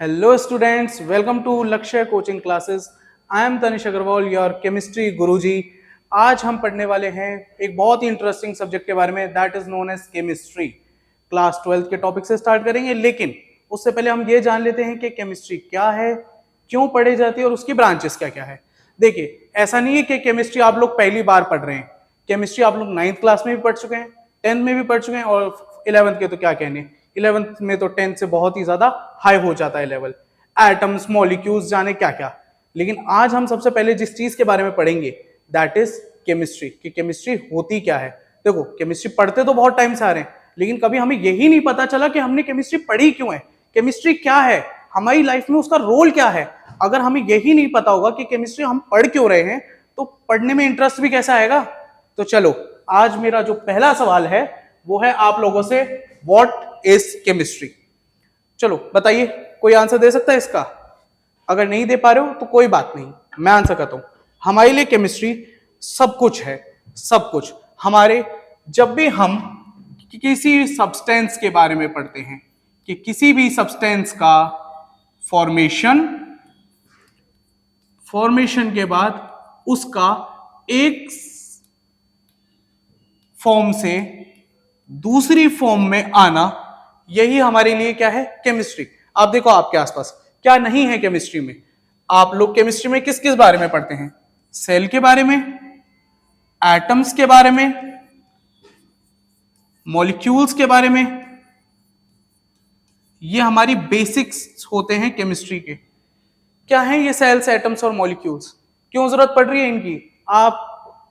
Hello students, welcome to Lakshya Coaching Classes. I am Tanish Agarwal, your chemistry गुरुजी। आज हम पढ़ने वाले हैं एक बहुत ही इंटरेस्टिंग सब्जेक्ट के बारे में, that is known as chemistry. Class 12 के टॉपिक से स्टार्ट करेंगे, लेकिन उससे पहले हम ये जान लेते हैं कि केमिस्ट्री क्या है, क्यों पढ़ी जाती है और उसकी ब्रांचेस क्या क्या है। देखिए, ऐसा नहीं है कि केमिस्ट्री आप लोग पहली बार पढ़ रहे हैं। केमिस्ट्री आप लोग 9th क्लास में भी पढ़ चुके हैं, 10th में भी पढ़ चुके हैं और 11th के तो क्या कहने, 11th में तो 10th से बहुत ही ज्यादा हाई हो जाता है लेवल, एटम्स, मॉलिक्यूल्स, जाने क्या क्या। लेकिन आज हम सबसे पहले जिस चीज के बारे में पढ़ेंगे दैट इज केमिस्ट्री, कि केमिस्ट्री होती क्या है। देखो, केमिस्ट्री पढ़ते तो बहुत टाइम से आ रहे हैं, लेकिन कभी हमें यही नहीं पता चला कि हमने केमिस्ट्री पढ़ी क्यों है, केमिस्ट्री क्या है, हमारी लाइफ में उसका रोल क्या है। अगर हमें यही नहीं पता होगा कि केमिस्ट्री हम पढ़ क्यों रहे हैं, तो पढ़ने में इंटरेस्ट भी कैसा आएगा। तो चलो, आज मेरा जो पहला सवाल है वो है आप लोगों से, व्हाट इज केमिस्ट्री। चलो बताइए, कोई आंसर दे सकता है इसका? अगर नहीं दे पा रहे हो तो कोई बात नहीं, मैं आंसर करता हूं। हमारे लिए केमिस्ट्री सब कुछ है, सब कुछ। हमारे जब भी हम किसी सब्सटेंस के बारे में पढ़ते हैं कि किसी भी सब्सटेंस का फॉर्मेशन के बाद उसका एक फॉर्म से दूसरी फॉर्म में आना, यही हमारे लिए क्या है, केमिस्ट्री। आप देखो आपके आसपास क्या नहीं है केमिस्ट्री में। आप लोग केमिस्ट्री में किस किस बारे में पढ़ते हैं? सेल के बारे में, एटम्स के बारे में, मॉलिक्यूल्स के बारे में। ये हमारी बेसिक्स होते हैं केमिस्ट्री के। क्या है ये सेल्स, एटम्स और मॉलिक्यूल्स? क्यों जरूरत पड़ रही है इनकी?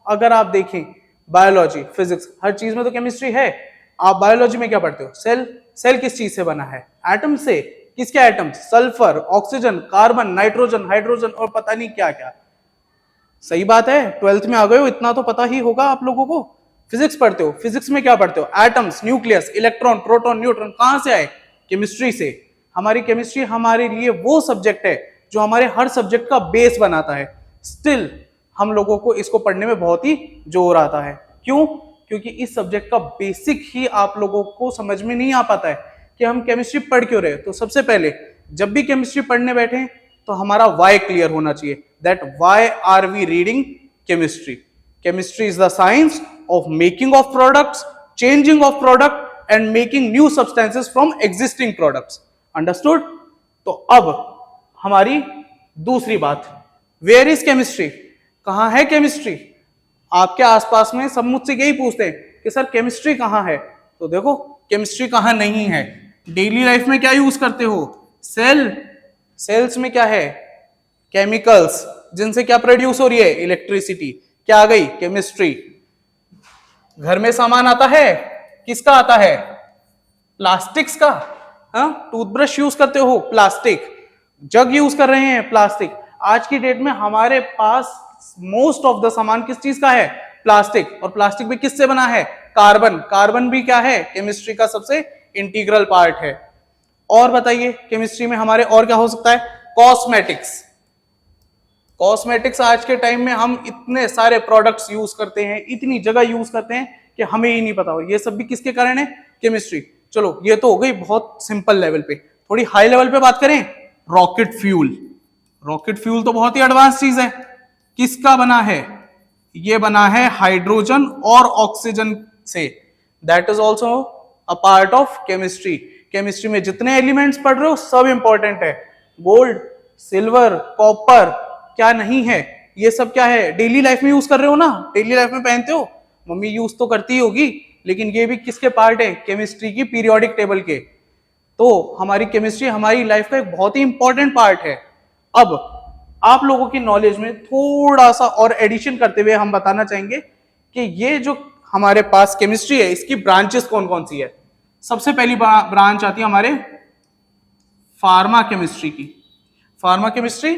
अगर आप देखें बायोलॉजी, फिजिक्स, हर चीज में तो केमिस्ट्री है। आप बायोलॉजी में क्या पढ़ते हो? सेल किस चीज से बना है? एटम से। किसके atoms? Sulphur, oxygen, carbon, nitrogen, hydrogen और पता नहीं क्या क्या। सही बात है, 12th में आ गए हो, इतना तो पता ही होगा आप लोगों को। फिजिक्स पढ़ते हो, फिजिक्स में क्या पढ़ते हो? Atoms, nucleus, electron, proton, neutron. कहां से आए? केमिस्ट्री से। हमारी केमिस्ट्री हमारे लिए वो सब्जेक्ट है जो हमारे हर सब्जेक्ट का बेस बनाता है। स्टिल हम लोगों को इसको पढ़ने में बहुत ही जोर आता है। क्यों? क्योंकि इस सब्जेक्ट का बेसिक ही आप लोगों को समझ में नहीं आ पाता है कि हम केमिस्ट्री पढ़ क्यों रहे। तो सबसे पहले जब भी केमिस्ट्री पढ़ने बैठे तो हमारा वाई क्लियर होना चाहिए, that why are we reading chemistry. Chemistry is the science of making of products, changing of product and making new substances from existing products. Understood? तो अब हमारी दूसरी बात, वेयर इज केमिस्ट्री? कहां है केमिस्ट्री? आपके आसपास में सब मुझसे यही पूछते हैं कि सर केमिस्ट्री कहां है। तो देखो, केमिस्ट्री कहां नहीं है। डेली लाइफ में क्या यूज करते हो? सेल्स में क्या है? केमिकल्स, जिनसे क्या प्रोड्यूस हो रही है? इलेक्ट्रिसिटी। क्या आ गई? केमिस्ट्री। घर में सामान आता है, किसका आता है? प्लास्टिक्स का। हाँ, टूथब्रश यूज करते हो, प्लास्टिक। जग यूज कर रहे हैं, प्लास्टिक। आज की डेट में हमारे पास मोस्ट ऑफ द सामान किस चीज का है? प्लास्टिक। और प्लास्टिक भी किससे बना है? कार्बन। कार्बन भी क्या है? केमिस्ट्री का सबसे इंटीग्रल पार्ट है। और बताइए, केमिस्ट्री में हमारे और क्या हो सकता है? कॉस्मेटिक्स। कॉस्मेटिक्स आज के टाइम में हम इतने सारे प्रोडक्ट्स यूज करते हैं, इतनी जगह यूज करते हैं कि हमें ही नहीं पता हो। ये सब भी किसके कारण है? केमिस्ट्री। चलो, ये तो हो गई बहुत सिंपल लेवल पे। थोड़ी हाई लेवल पे बात करें, रॉकेट फ्यूल। रॉकेट फ्यूल तो बहुत ही एडवांस चीज है। किसका बना है? ये बना है हाइड्रोजन और ऑक्सीजन से। That is also a part of chemistry. Chemistry में जितने एलिमेंट्स पढ़ रहे हो सब इंपॉर्टेंट है। गोल्ड, सिल्वर, कॉपर, क्या नहीं है? ये सब क्या है? डेली लाइफ में यूज कर रहे हो ना, डेली लाइफ में पहनते हो, मम्मी यूज तो करती होगी, लेकिन ये भी किसके पार्ट है? केमिस्ट्री की पीरियोडिक टेबल के। तो हमारी केमिस्ट्री हमारी लाइफ का एक बहुत ही इंपॉर्टेंट पार्ट है। अब आप लोगों की नॉलेज में थोड़ा सा और एडिशन करते हुए हम बताना चाहेंगे कि ये जो हमारे पास केमिस्ट्री है, इसकी ब्रांचेस कौन कौन सी है। सबसे पहली ब्रांच आती है हमारे फार्मा केमिस्ट्री की। फार्मा केमिस्ट्री,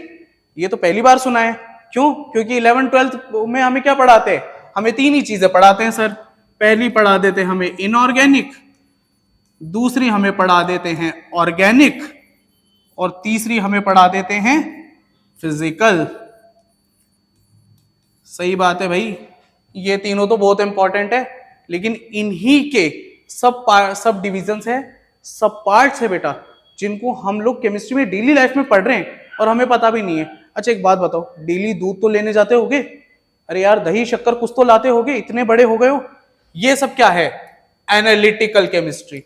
ये तो पहली बार सुना है। क्यों? क्योंकि 11th 12th में हमें क्या पढ़ाते हैं? हमें तीन ही चीजें पढ़ाते हैं सर। पहली पढ़ा देते हैं हमें इनऑर्गेनिक, दूसरी हमें पढ़ा देते हैं ऑर्गेनिक, और तीसरी हमें पढ़ा देते हैं फिजिकल। सही बात है भाई, ये तीनों तो बहुत इंपॉर्टेंट है, लेकिन इन्हीं के सब डिविजन्स है, सब पार्ट्स है बेटा। जिनको हम लोग केमिस्ट्री में डेली लाइफ में पढ़ रहे हैं और हमें पता भी नहीं है। अच्छा एक बात बताओ, डेली दूध तो लेने जाते होगे, अरे यार दही शक्कर कुछ तो लाते होगे, इतने बड़े हो गए हो। ये सब क्या है? Analytical chemistry.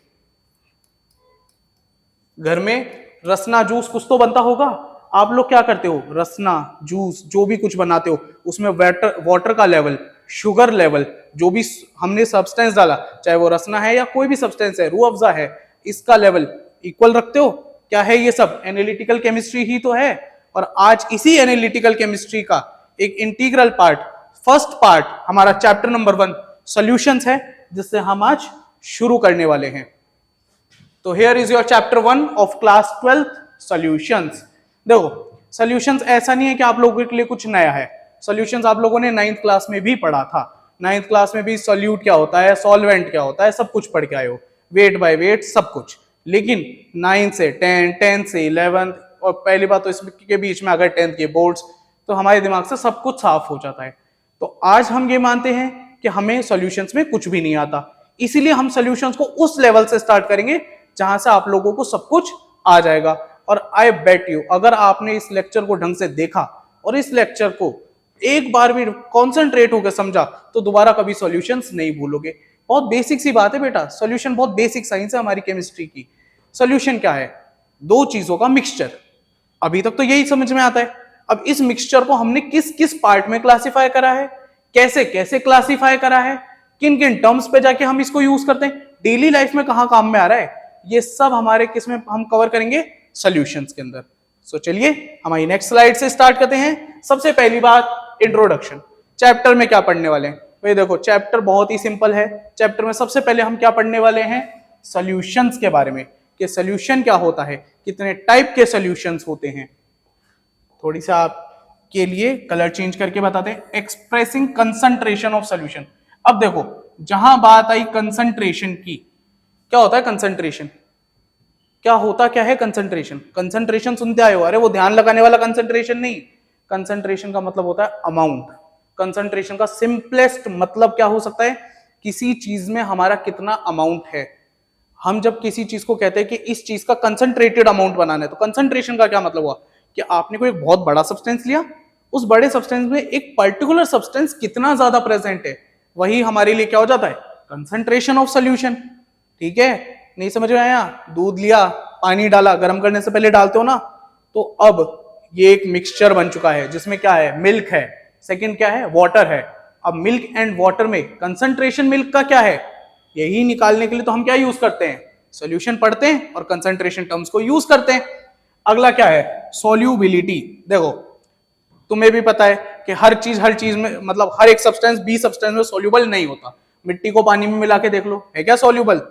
घर में रसना जूस कुछ तो बनता होगा, आप लोग क्या करते हो? रसना जूस जो भी कुछ बनाते हो उसमें वाटर का लेवल, शुगर लेवल, जो भी हमने सब्सटेंस डाला, चाहे वो रसना है या कोई भी सब्सटेंस है, रूह अफ़ज़ा है, इसका लेवल इक्वल रखते हो। क्या है ये सब? एनालिटिकल केमिस्ट्री ही तो है। और आज इसी एनालिटिकल केमिस्ट्री का एक इंटीग्रल पार्ट, फर्स्ट पार्ट हमारा चैप्टर नंबर 1 सॉल्यूशंस है, जिससे हम आज शुरू करने वाले हैं। तो here is your chapter 1 of class 12th solutions. देखो सॉल्यूशंस ऐसा नहीं है कि आप लोगों के लिए कुछ नया है। सॉल्यूशंस आप लोगों ने 9th क्लास में भी पढ़ा था। 9th क्लास में भी सॉल्यूट क्या होता है, सॉल्वेंट क्या होता है, सब कुछ पढ़ के आए हो, वेट बाय वेट सब कुछ। लेकिन 9 से 10, 10 से 11, और पहली बात तो इसके बीच में अगर 10th के बोर्ड्स, तो हमारे दिमाग से सब कुछ साफ हो जाता है। तो आज हम ये मानते हैं कि हमें सॉल्यूशंस में कुछ भी नहीं आता, इसीलिए हम सॉल्यूशंस को उस लेवल से स्टार्ट करेंगे जहां से आप लोगों को सब कुछ आ जाएगा। और आई बेट यू, अगर आपने इस लेक्चर को ढंग से देखा और इस लेक्चर को एक बार भी कॉन्सेंट्रेट होकर समझा, तो दोबारा कभी सॉल्यूशंस नहीं भूलोगे। बहुत बेसिक सी बात है बेटा, सॉल्यूशन बहुत बेसिक साइंस है हमारी केमिस्ट्री की। सॉल्यूशन क्या है? दो चीजों का मिक्सचर। अभी तक तो यही समझ में आता है। अब इस मिक्सचर को हमने किस किस पार्ट में क्लासिफाई करा है, कैसे कैसे क्लासिफाई करा है, किन किन टर्म्स पे जाके हम इसको यूज करते हैं, डेली लाइफ में कहां काम में आ रहा है, ये सब हमारे किस में हम कवर करेंगे? सॉल्यूशंस के अंदर। सो चलिए हमारी नेक्स्ट स्लाइड से स्टार्ट करते हैं। सबसे पहली बात इंट्रोडक्शन। चैप्टर में क्या पढ़ने वाले हैं भाई? देखो चैप्टर बहुत ही सिंपल है। चैप्टर में सबसे पहले हम क्या पढ़ने वाले हैं? सॉल्यूशंस के बारे में, कि सॉल्यूशन क्या होता है, कितने टाइप के सॉल्यूशंस होते हैं। थोड़ी सा आपके लिए कलर चेंज करके बताते हैं। Expressing concentration of solution. अब देखो जहां बात आई कंसंट्रेशन की, क्या होता है कंसंट्रेशन? क्या होता क्या है कंसंट्रेशन? कंसंट्रेशन सुनते आए हो, अरे वो ध्यान लगाने वाला कंसंट्रेशन नहीं। कंसंट्रेशन का मतलब होता है अमाउंट। कंसंट्रेशन का सिंपलेस्ट मतलब क्या हो सकता है? किसी चीज में हमारा कितना अमाउंट है। हम जब किसी चीज को कहते हैं कि इस चीज का कंसंट्रेटेड अमाउंट बनाना है, तो कंसंट्रेशन का क्या मतलब हुआ? कि आपने कोई एक बहुत बड़ा सब्सटेंस लिया, उस बड़े सब्सटेंस में एक पर्टिकुलर सब्सटेंस कितना ज्यादा प्रेजेंट है, वही हमारे लिए क्या हो जाता है? Concentration of solution. ठीक है, नहीं समझ में आया? दूध लिया, पानी डाला, गर्म करने से पहले डालते हो ना, तो अब ये एक मिक्सचर बन चुका है जिसमें क्या है? मिल्क है, सेकंड क्या है? वाटर है। अब मिल्क एंड वाटर में कंसंट्रेशन मिल्क का क्या है, यही निकालने के लिए तो हम क्या यूज करते हैं? सॉल्यूशन पढ़ते हैं और कंसंट्रेशन टर्म्स को यूज करते हैं। अगला क्या है? सोल्यूबिलिटी। देखो तुम्हें भी पता है कि हर चीज में, मतलब हर एक सब्सटेंस बी सब्सटेंस में सोल्यूबल नहीं होता। मिट्टी को पानी में मिला के देख लो, है क्या सोल्यूबल?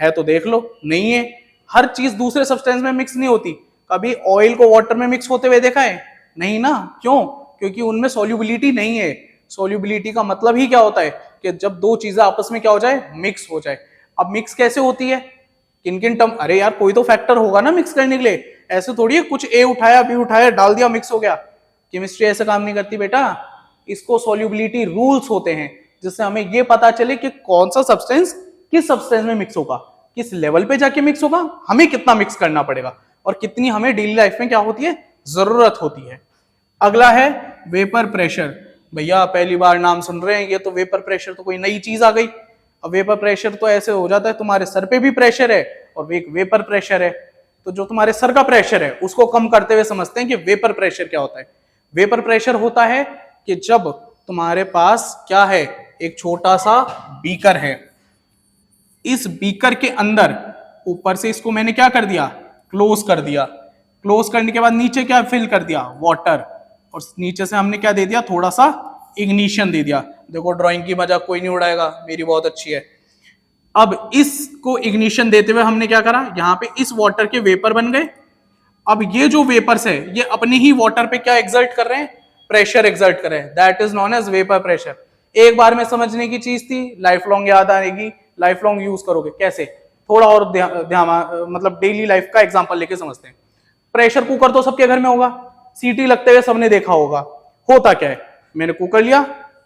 है तो देख लो, नहीं है। हर चीज दूसरे सब्सटेंस में मिक्स नहीं होती। कभी ऑयल को वाटर में मिक्स होते हुए देखा है? नहीं ना। क्यों? क्योंकि उनमें सोल्यूबिलिटी नहीं है। सोल्यूबिलिटी का मतलब ही क्या होता है? कि जब दो चीजें आपस में क्या हो जाए? मिक्स हो जाए। अब मिक्स कैसे होती है? किन किन टर्म? अरे यार कोई तो फैक्टर होगा ना मिक्स करने के लिए। ऐसे थोड़ी है कुछ ए उठाया बी उठाया डाल दिया मिक्स हो गया। केमिस्ट्री ऐसे काम नहीं करती बेटा। इसको सोल्यूबिलिटी रूल्स होते हैं, जिससे हमें ये पता चले कि कौन सा सब्सटेंस किस सब्सटेंस में मिक्स होगा, किस लेवल पे जाके मिक्स होगा, हमें कितना मिक्स करना पड़ेगा, और कितनी हमें डेली लाइफ में क्या होती है? जरूरत होती है। अगला है वेपर प्रेशर। भैया पहली बार नाम सुन रहे हैं ये, तो वेपर प्रेशर तो कोई नई चीज आ गई। अब वेपर प्रेशर तो ऐसे हो जाता है, तुम्हारे सर पे भी प्रेशर है और एक वेपर प्रेशर है, तो जो तुम्हारे सर का प्रेशर है उसको कम करते हुए समझते हैं कि वेपर प्रेशर क्या होता है। वेपर प्रेशर होता है कि जब तुम्हारे पास क्या है? एक छोटा सा बीकर है, इस बीकर के अंदर ऊपर से इसको मैंने क्या कर दिया? क्लोज कर दिया। क्लोज करने के बाद नीचे क्या फिल कर दिया? वाटर। और नीचे से हमने क्या दे दिया? थोड़ा सा इग्निशन दे दिया। देखो ड्राइंग की मजाक कोई नहीं उड़ाएगा, मेरी बहुत अच्छी है। अब इसको इग्निशन देते हुए हमने क्या करा? यहाँ पे इस वाटर के वेपर बन गए। अब ये जो वेपर्स है ये अपने ही वाटर पे क्या एक्सर्ट कर रहे हैं? प्रेशर एक्सर्ट कर रहे हैं। That is known as vapour pressure. एक बार में समझने की चीज थी, लाइफ लॉन्ग याद आएगी, लाइफ लॉन्ग यूज करोगे। कैसे? थोड़ा और ध्यान, मतलब डेली लाइफ का एग्जांपल लेके समझते हैं। प्रेशर कुकर तो सबके घर में होगा, सीटी लगते हुए सबने देखा होगा। होता क्या है? मैंने कुकर लिया,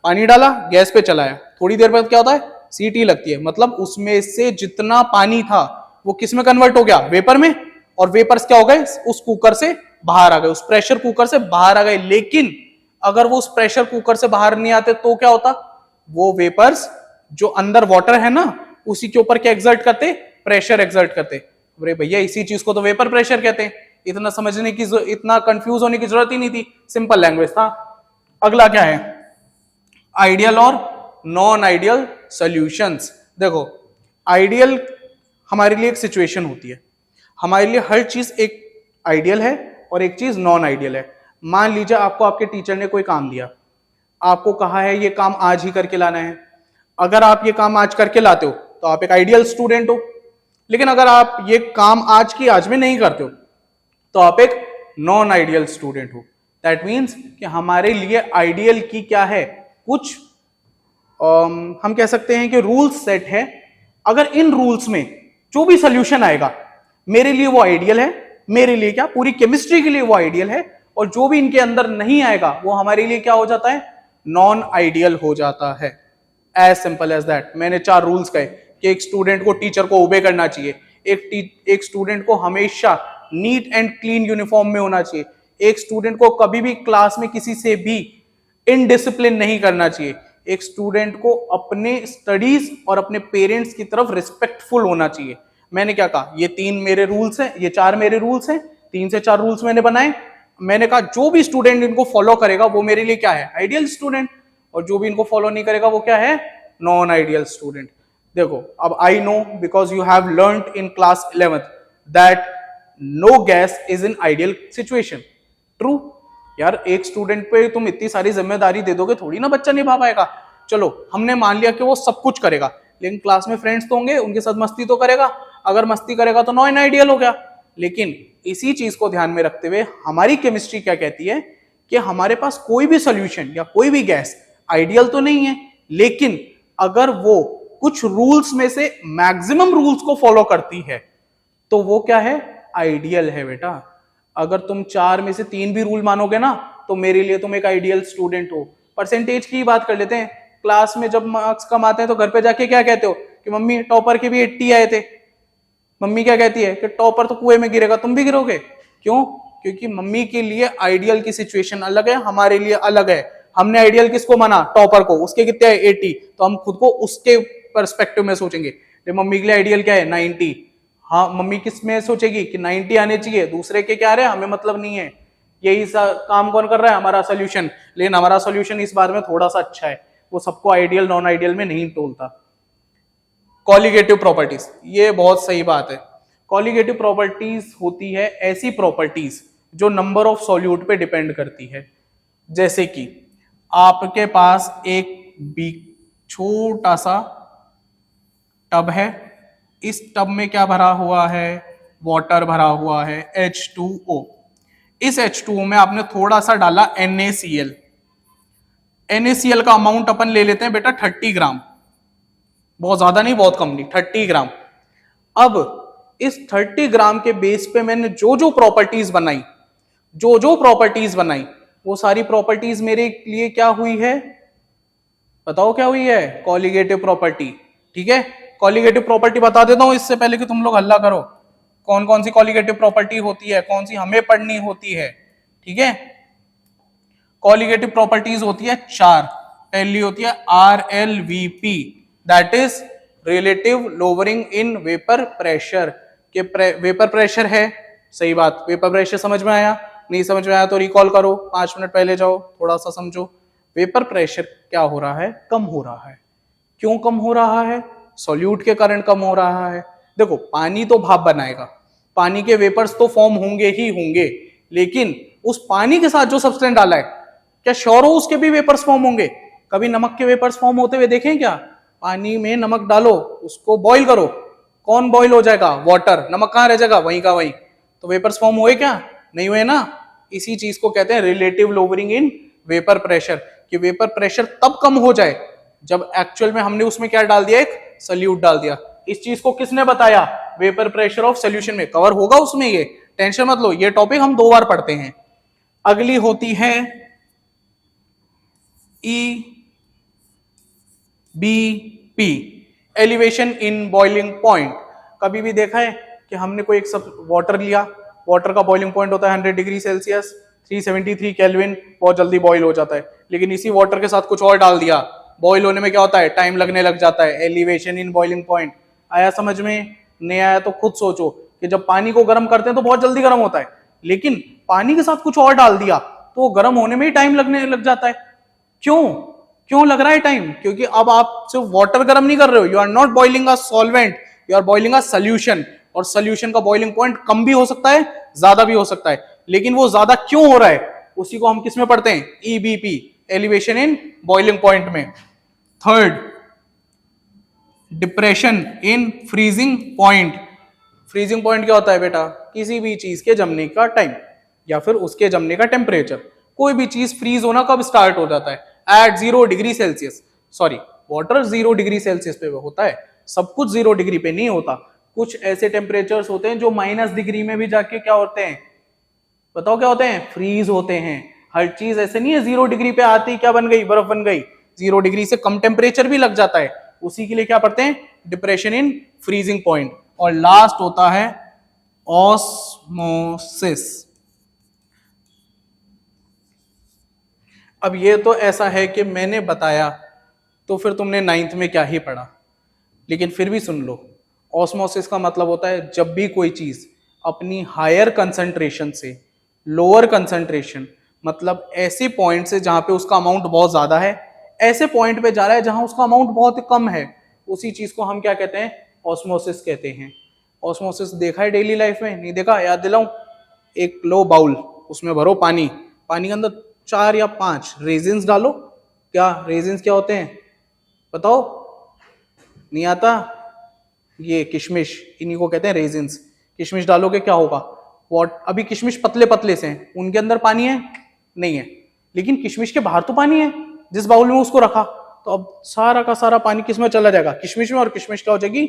पानी डाला, गैस पे चलाया, थोड़ी देर बाद क्या होता है? सीटी लगती है। मतलब उसमें से जितना पानी था वो किस में कन्वर्ट हो गया? वेपर में। और वेपर्स क्या हो गए, उस कुकर से बाहर आ गए, उस प्रेशर कुकर से बाहर आ गए। लेकिन अगर वो उस प्रेशर कुकर से बाहर नहीं आते तो क्या होता, वो वेपर्स जो अंदर वाटर है ना उसी के ऊपर क्या एक्सर्ट करते, प्रेशर एक्सर्ट करते। अरे भैया इसी चीज को तो वेपर प्रेशर कहते हैं, इतना समझने की, इतना कंफ्यूज होने की जरूरत ही नहीं थी, सिंपल लैंग्वेज था। अगला क्या है, आइडियल और नॉन आइडियल सॉल्यूशंस। देखो आइडियल हमारे लिए एक सिचुएशन होती है, हमारे लिए हर चीज एक आइडियल है और एक चीज नॉन आइडियल है। मान लीजिए आपको आपके टीचर ने कोई काम दिया, आपको कहा है ये काम आज ही करके लाना है। अगर आप ये काम आज करके लाते हो तो आप एक आइडियल स्टूडेंट हो, लेकिन अगर आप ये काम आज की आज में नहीं करते हो तो आप एक नॉन आइडियल स्टूडेंट हो। दैट मीन्स कि हमारे लिए आइडियल की क्या है, कुछ हम कह सकते हैं कि रूल्स सेट है। अगर इन रूल्स में जो भी सोल्यूशन आएगा मेरे लिए वो आइडियल है, मेरे लिए क्या पूरी केमिस्ट्री के लिए वो आइडियल है, और जो भी इनके अंदर नहीं आएगा वो हमारे लिए क्या हो जाता है, नॉन आइडियल हो जाता है। As simple as that. मैंने 4 रूल्स कहे कि एक स्टूडेंट को टीचर को ओबे करना चाहिए, एक स्टूडेंट को हमेशा नीट एंड क्लीन यूनिफॉर्म में होना चाहिए, एक स्टूडेंट को कभी भी क्लास में किसी से भी इनडिसिप्लिन नहीं करना चाहिए, एक स्टूडेंट को अपने स्टडीज और अपने पेरेंट्स की तरफ रिस्पेक्टफुल होना चाहिए। मैंने क्या कहा, ये 3 मेरे रूल्स हैं, ये 4 मेरे रूल्स हैं, 3 से 4 रूल्स मैंने बनाए। मैंने कहा जो भी स्टूडेंट इनको फॉलो करेगा वो मेरे लिए क्या है, आइडियल स्टूडेंट, और जो भी इनको फॉलो नहीं करेगा वो क्या है, नॉन आइडियल स्टूडेंट। देखो अब I know because you have learned in class 11th that no gas is in ideal situation. True यार, एक स्टूडेंट पे तुम इतनी सारी जिम्मेदारी दे दोगे थोड़ी ना बच्चा निभा पाएगा। चलो हमने मान लिया कि वो सब कुछ करेगा, लेकिन क्लास में फ्रेंड्स तो होंगे, उनके साथ मस्ती तो करेगा, अगर मस्ती करेगा तो नॉन आइडियल हो गया। लेकिन इसी चीज को ध्यान में रखते हुए हमारी केमिस्ट्री क्या कहती है कि हमारे पास कोई भी सोल्यूशन या कोई भी गैस आइडियल तो नहीं है, लेकिन अगर वो कुछ रूल्स में से मैक्सिमम रूल्स को फॉलो करती है तो वो क्या है, आइडियल है बेटा। अगर तुम 4 में से 3 भी रूल मानोगे ना तो मेरे लिए तुम एक आइडियल स्टूडेंट हो। परसेंटेज की बात कर लेते हैं, क्लास में जब मार्क्स कम आते हैं तो घर पे जाके क्या कहते हो कि मम्मी टॉपर के भी 80 आए थे। मम्मी क्या कहती है कि टॉपर तो कुएं में गिरेगा, तुम भी गिरोगे। क्यों? क्योंकि मम्मी के लिए आइडियल की सिचुएशन अलग है, हमारे लिए अलग है। हमने आइडियल किसको माना, टॉपर को, उसके कितने है 80, तो हम खुद को उसके पर्सपेक्टिव में सोचेंगे। मम्मी के लिए आइडियल क्या है 90, हाँ मम्मी किस में सोचेगी कि 90 आने चाहिए, दूसरे के क्या रहे हमें मतलब नहीं है। यही काम कौन कर रहा है, हमारा सोल्यूशन। लेकिन हमारा सोल्यूशन इस बार में थोड़ा सा अच्छा है, वो सबको आइडियल नॉन आइडियल में नहीं तोलता। कॉलिगेटिव प्रॉपर्टीज, ये बहुत सही बात है। कॉलिगेटिव प्रॉपर्टीज होती है ऐसी प्रॉपर्टीज जो नंबर ऑफ सॉल्यूट पे डिपेंड करती है। जैसे कि आपके पास एक छोटा सा टब है, इस टब में क्या भरा हुआ है, वाटर भरा हुआ है H2O। इस H2O में आपने थोड़ा सा डाला NaCl। NaCl का अमाउंट अपन ले लेते हैं बेटा 30 ग्राम, बहुत ज्यादा नहीं बहुत कम नहीं, 30 ग्राम। अब इस 30 ग्राम के बेस पे मैंने जो जो प्रॉपर्टीज बनाई वो सारी प्रॉपर्टीज मेरे लिए क्या हुई है, बताओ क्या हुई है, कॉलिगेटिव प्रॉपर्टी। ठीक है, कॉलिगेटिव प्रॉपर्टी बता देता हूं इससे पहले कि तुम लोग हल्ला करो। कौन कौन सी कॉलिगेटिव प्रॉपर्टी होती है, कौन सी हमें पढ़नी होती है। ठीक है, कॉलिगेटिव प्रॉपर्टीज होती है 4। पहली होती है RLVP, that is relative lowering in vapour pressure. के वेपर प्रेशर है, सही बात, वेपर प्रेशर समझ में आया, नहीं समझ में आया तो रिकॉल करो, 5 मिनट पहले जाओ थोड़ा सा समझो। वेपर प्रेशर क्या हो रहा है, कम हो रहा है। क्यों कम हो रहा है, सॉल्यूट के कारण कम हो रहा है। देखो पानी तो भाप बनाएगा, पानी के वेपर्स तो फॉर्म होंगे ही होंगे, लेकिन उस पानी के साथ जो सब्सटेंस डाला है क्या श्योर हो उसके भी वेपर्स फॉर्म होंगे। कभी नमक के वेपर्स फॉर्म होते हुए देखें क्या, पानी में नमक डालो उसको बॉईल करो, कौन बॉईल हो जाएगा, वाटर, नमक कहां रह जाएगा, वहीं का वहीं। तो वेपर्स फॉर्म हुए क्या, नहीं हुए ना। इसी चीज को कहते हैं relative lowering in vapour pressure, कि वेपर प्रेशर तब कम हो जाए जब एक्चुअल में हमने उसमें क्या डाल दिया, एक सॉल्यूट डाल दिया। इस चीज को किसने बताया, वेपर प्रेशर ऑफ सॉल्यूशन में कवर होगा उसमें, ये टेंशन मत लो, ये टॉपिक हम 2 बार पढ़ते हैं। अगली होती है EBP, elevation in boiling point. कभी भी देखा है कि हमने कोई एक सब वाटर लिया, वाटर का बॉइलिंग पॉइंट होता है 100 डिग्री सेल्सियस, 373 केल्विन, बहुत जल्दी बॉईल हो जाता है। लेकिन इसी वाटर के साथ कुछ और डाल दिया, बॉईल होने में क्या होता है, टाइम लगने लग जाता है, एलिवेशन इन बॉइलिंग पॉइंट। आया समझ में? नहीं आया तो खुद सोचो कि जब पानी को गर्म करते हैं तो बहुत जल्दी गर्म होता है, लेकिन पानी के साथ कुछ और डाल दिया तो वो गर्म होने में ही टाइम लगने लग जाता है। क्यों क्यों लग रहा है टाइम? क्योंकि अब आप सिर्फ वाटर गर्म नहीं कर रहे हो, you are not boiling a solvent, you are boiling a solution. और सोल्यूशन का बॉइलिंग पॉइंट कम भी हो सकता है, ज्यादा भी हो सकता है, लेकिन वो ज्यादा क्यों हो रहा है उसी को हम किस में पढ़ते हैं, EBP, elevation in boiling point में। Third, depression in freezing point. Freezing point क्या होता है बेटा? किसी भी चीज के जमने का टाइम या फिर उसके जमने का टेम्परेचर। कोई भी चीज फ्रीज होना कब स्टार्ट हो जाता है? At 0 degree celsius. Sorry, water 0 degree celsius पे होता है, सब कुछ 0 डिग्री पे नहीं होता। कुछ ऐसे टेम्परेचर्स होते हैं जो माइनस डिग्री में भी जाके क्या होते हैं, बताओ क्या होते हैं? फ्रीज होते हैं। हर चीज ऐसे नहीं है 0 डिग्री पे आती क्या बन गई, बर्फ बन गई। 0 डिग्री से कम टेम्परेचर भी लग जाता है, उसी के लिए क्या पढ़ते हैं? Depression in freezing point. और लास्ट होता है ऑस्मोसिस। अब ये तो ऐसा है कि मैंने बताया तो फिर तुमने 9th में क्या ही पढ़ा, लेकिन फिर भी सुन लो। ऑस्मोसिस का मतलब होता है जब भी कोई चीज अपनी हायर कंसंट्रेशन से लोअर कंसंट्रेशन, मतलब ऐसे पॉइंट से जहां पे उसका अमाउंट बहुत ज्यादा है, ऐसे पॉइंट पे जा रहा है जहां उसका अमाउंट बहुत कम है, उसी चीज को हम क्या कहते हैं? ऑस्मोसिस कहते हैं। ऑस्मोसिस देखा है डेली लाइफ में? नहीं देखा? याद दिलाऊं, एक लो बाउल, उसमें भरो पानी, पानी के अंदर 4 या 5 रेजिन्स डालो। क्या रेजिन्स क्या होते हैं बताओ? नहीं आता? ये किशमिश, इन्हीं को कहते हैं रेजिन्स। किशमिश डालोगे क्या होगा? अभी किशमिश पतले पतले से हैं, उनके अंदर पानी है? नहीं है, लेकिन किशमिश के बाहर तो पानी है जिस बाउल में उसको रखा। तो अब सारा का सारा पानी किस में चला जाएगा? किशमिश में। और किशमिश क्या हो जाएगी?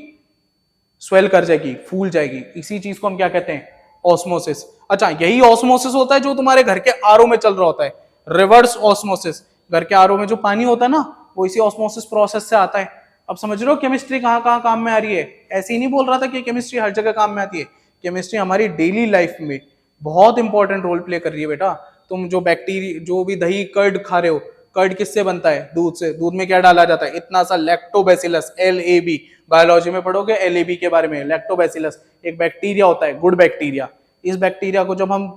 स्वेल कर जाएगी, फूल जाएगी। इसी चीज को हम क्या कहते हैं? ऑस्मोसिस। अच्छा, यही ऑस्मोसिस होता है जो तुम्हारे घर के आरओ में चल रहा होता है, रिवर्स ऑस्मोसिस। घर के आरओ में जो पानी होता है ना, वो इसी ऑस्मोसिस प्रोसेस से आता है। अब समझ रहे हो केमिस्ट्री कहाँ कहाँ काम में आ रही है? ऐसे ही नहीं बोल रहा था कि केमिस्ट्री हर जगह काम में आती है। केमिस्ट्री हमारी डेली लाइफ में बहुत इंपॉर्टेंट रोल प्ले कर रही है बेटा। तुम जो बैक्टीरिया, जो भी दही कर्ड खा रहे हो, कर्ड किससे बनता है? दूध से। दूध में क्या डाला जाता है? इतना सा लैक्टोबैसिलस, LAB, बायोलॉजी में पढ़ोगे LAB के बारे में। लैक्टोबैसिलस एक बैक्टीरिया होता है, गुड बैक्टीरिया। इस बैक्टीरिया को जब हम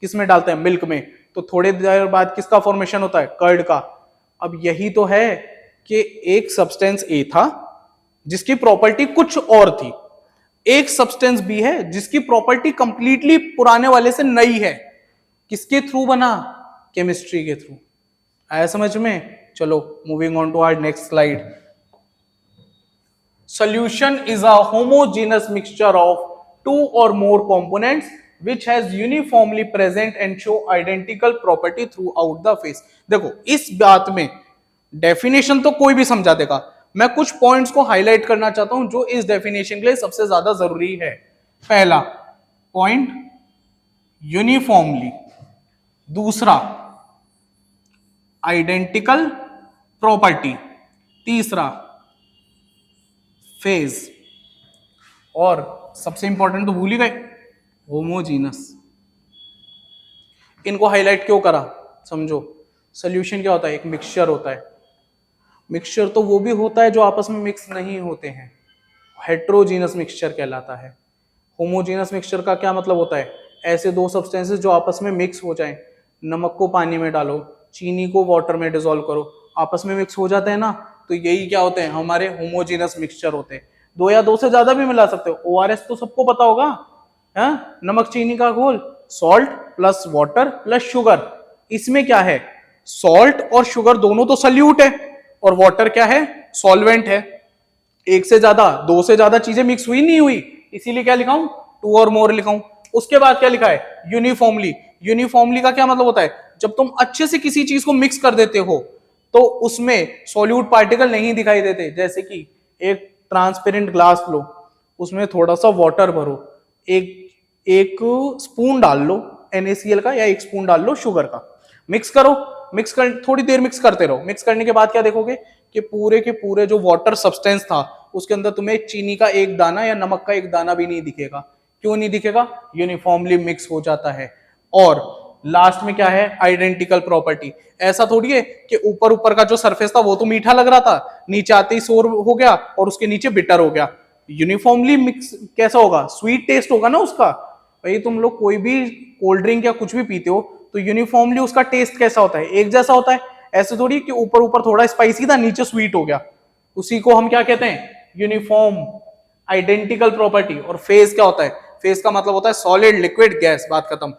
किस में डालते हैं? मिल्क में, तो थोड़ी देर बाद किसका फॉर्मेशन होता है? कर्ड का। अब यही तो है कि एक सब्सटेंस ए था जिसकी प्रॉपर्टी कुछ और थी, एक सब्सटेंस बी है जिसकी प्रॉपर्टी कंप्लीटली पुराने वाले से नई है। किसके थ्रू बना? केमिस्ट्री के थ्रू। आया समझ में? चलो moving on to our next slide. Solution is a homogeneous mixture of two or more components which has uniformly present and show identical property throughout the face। देखो इस बात में डेफिनेशन तो कोई भी समझा देगा, मैं कुछ पॉइंट्स को हाईलाइट करना चाहता हूं जो इस डेफिनेशन के लिए सबसे ज्यादा जरूरी है। पहला पॉइंट यूनिफॉर्मली, दूसरा आइडेंटिकल प्रॉपर्टी, तीसरा फेज, और सबसे इंपॉर्टेंट तो भूल ही गए, होमोजीनस। इनको हाईलाइट क्यों करा? समझो, सॉल्यूशन क्या होता है? एक मिक्सचर होता है। मिक्सचर तो वो भी होता है जो आपस में मिक्स नहीं होते हैं, हेट्रोजीनस मिक्सचर कहलाता है। होमोजीनस मिक्सचर का क्या मतलब होता है? ऐसे दो सब्सटेंसेस जो आपस में मिक्स हो जाएं। नमक को पानी में डालो, चीनी को वाटर में डिसॉल्व करो, आपस में मिक्स हो जाते हैं ना, तो यही क्या होते हैं? हमारे होमोजीनस मिक्सचर होते हैं। दो या दो से ज्यादा भी मिला सकते हो। ORS तो सबको पता होगा, है? नमक चीनी का घोल, salt plus water plus sugar. इसमें क्या है? सॉल्ट और शुगर दोनों तो सल्यूट है, और वाटर क्या है? सॉल्वेंट है। एक से ज्यादा, दो से ज्यादा चीजें मिक्स हुई नहीं हुई, इसीलिए क्या लिखा हूं? 2 और मोर लिखा हूं। उसके बाद क्या लिखा है? यूनिफॉर्मली। यूनिफॉर्मली का क्या मतलब होता है? जब तुम अच्छे से किसी चीज को मिक्स कर देते हो तो उसमें सॉल्यूट पार्टिकल नहीं दिखाई देते। जैसे कि एक ट्रांसपेरेंट ग्लास लो, उसमें थोड़ा सा वाटर भरो, एक स्पून डाल लो NaCl का, या एक स्पून डाल लो शुगर का, मिक्स करो। मिक्स कर, थोड़ी देर मिक्स करते रहो। मिक्स करने के बाद क्या देखोगे कि पूरे के पूरे जो वाटर सब्सटेंस था उसके अंदर तुम्हें चीनी का एक दाना या नमक का एक दाना भी नहीं दिखेगा। क्यों नहीं दिखेगा? यूनिफॉर्मली मिक्स हो जाता है। और लास्ट में क्या है? Identical property. ऐसा थोड़ी है कि ऊपर ऊपर का जो सरफेस था वो तो मीठा लग रहा था, नीचे आते ही सोर हो गया और उसके नीचे बिटर हो गया। यूनिफॉर्मली मिक्स कैसा होगा? स्वीट टेस्ट होगा ना उसका। भाई तुम लोग कोई भी कोल्ड ड्रिंक या कुछ भी पीते हो तो यूनिफॉर्मली उसका टेस्ट कैसा होता है? एक जैसा होता है। ऐसे थोड़ी कि ऊपर ऊपर थोड़ा स्पाइसी था, नीचे स्वीट हो गया। उसी को हम क्या कहते हैं? Uniform identical property. और फेज क्या होता है? फेज का मतलब होता है सॉलिड, लिक्विड, गैस, बात खत्म।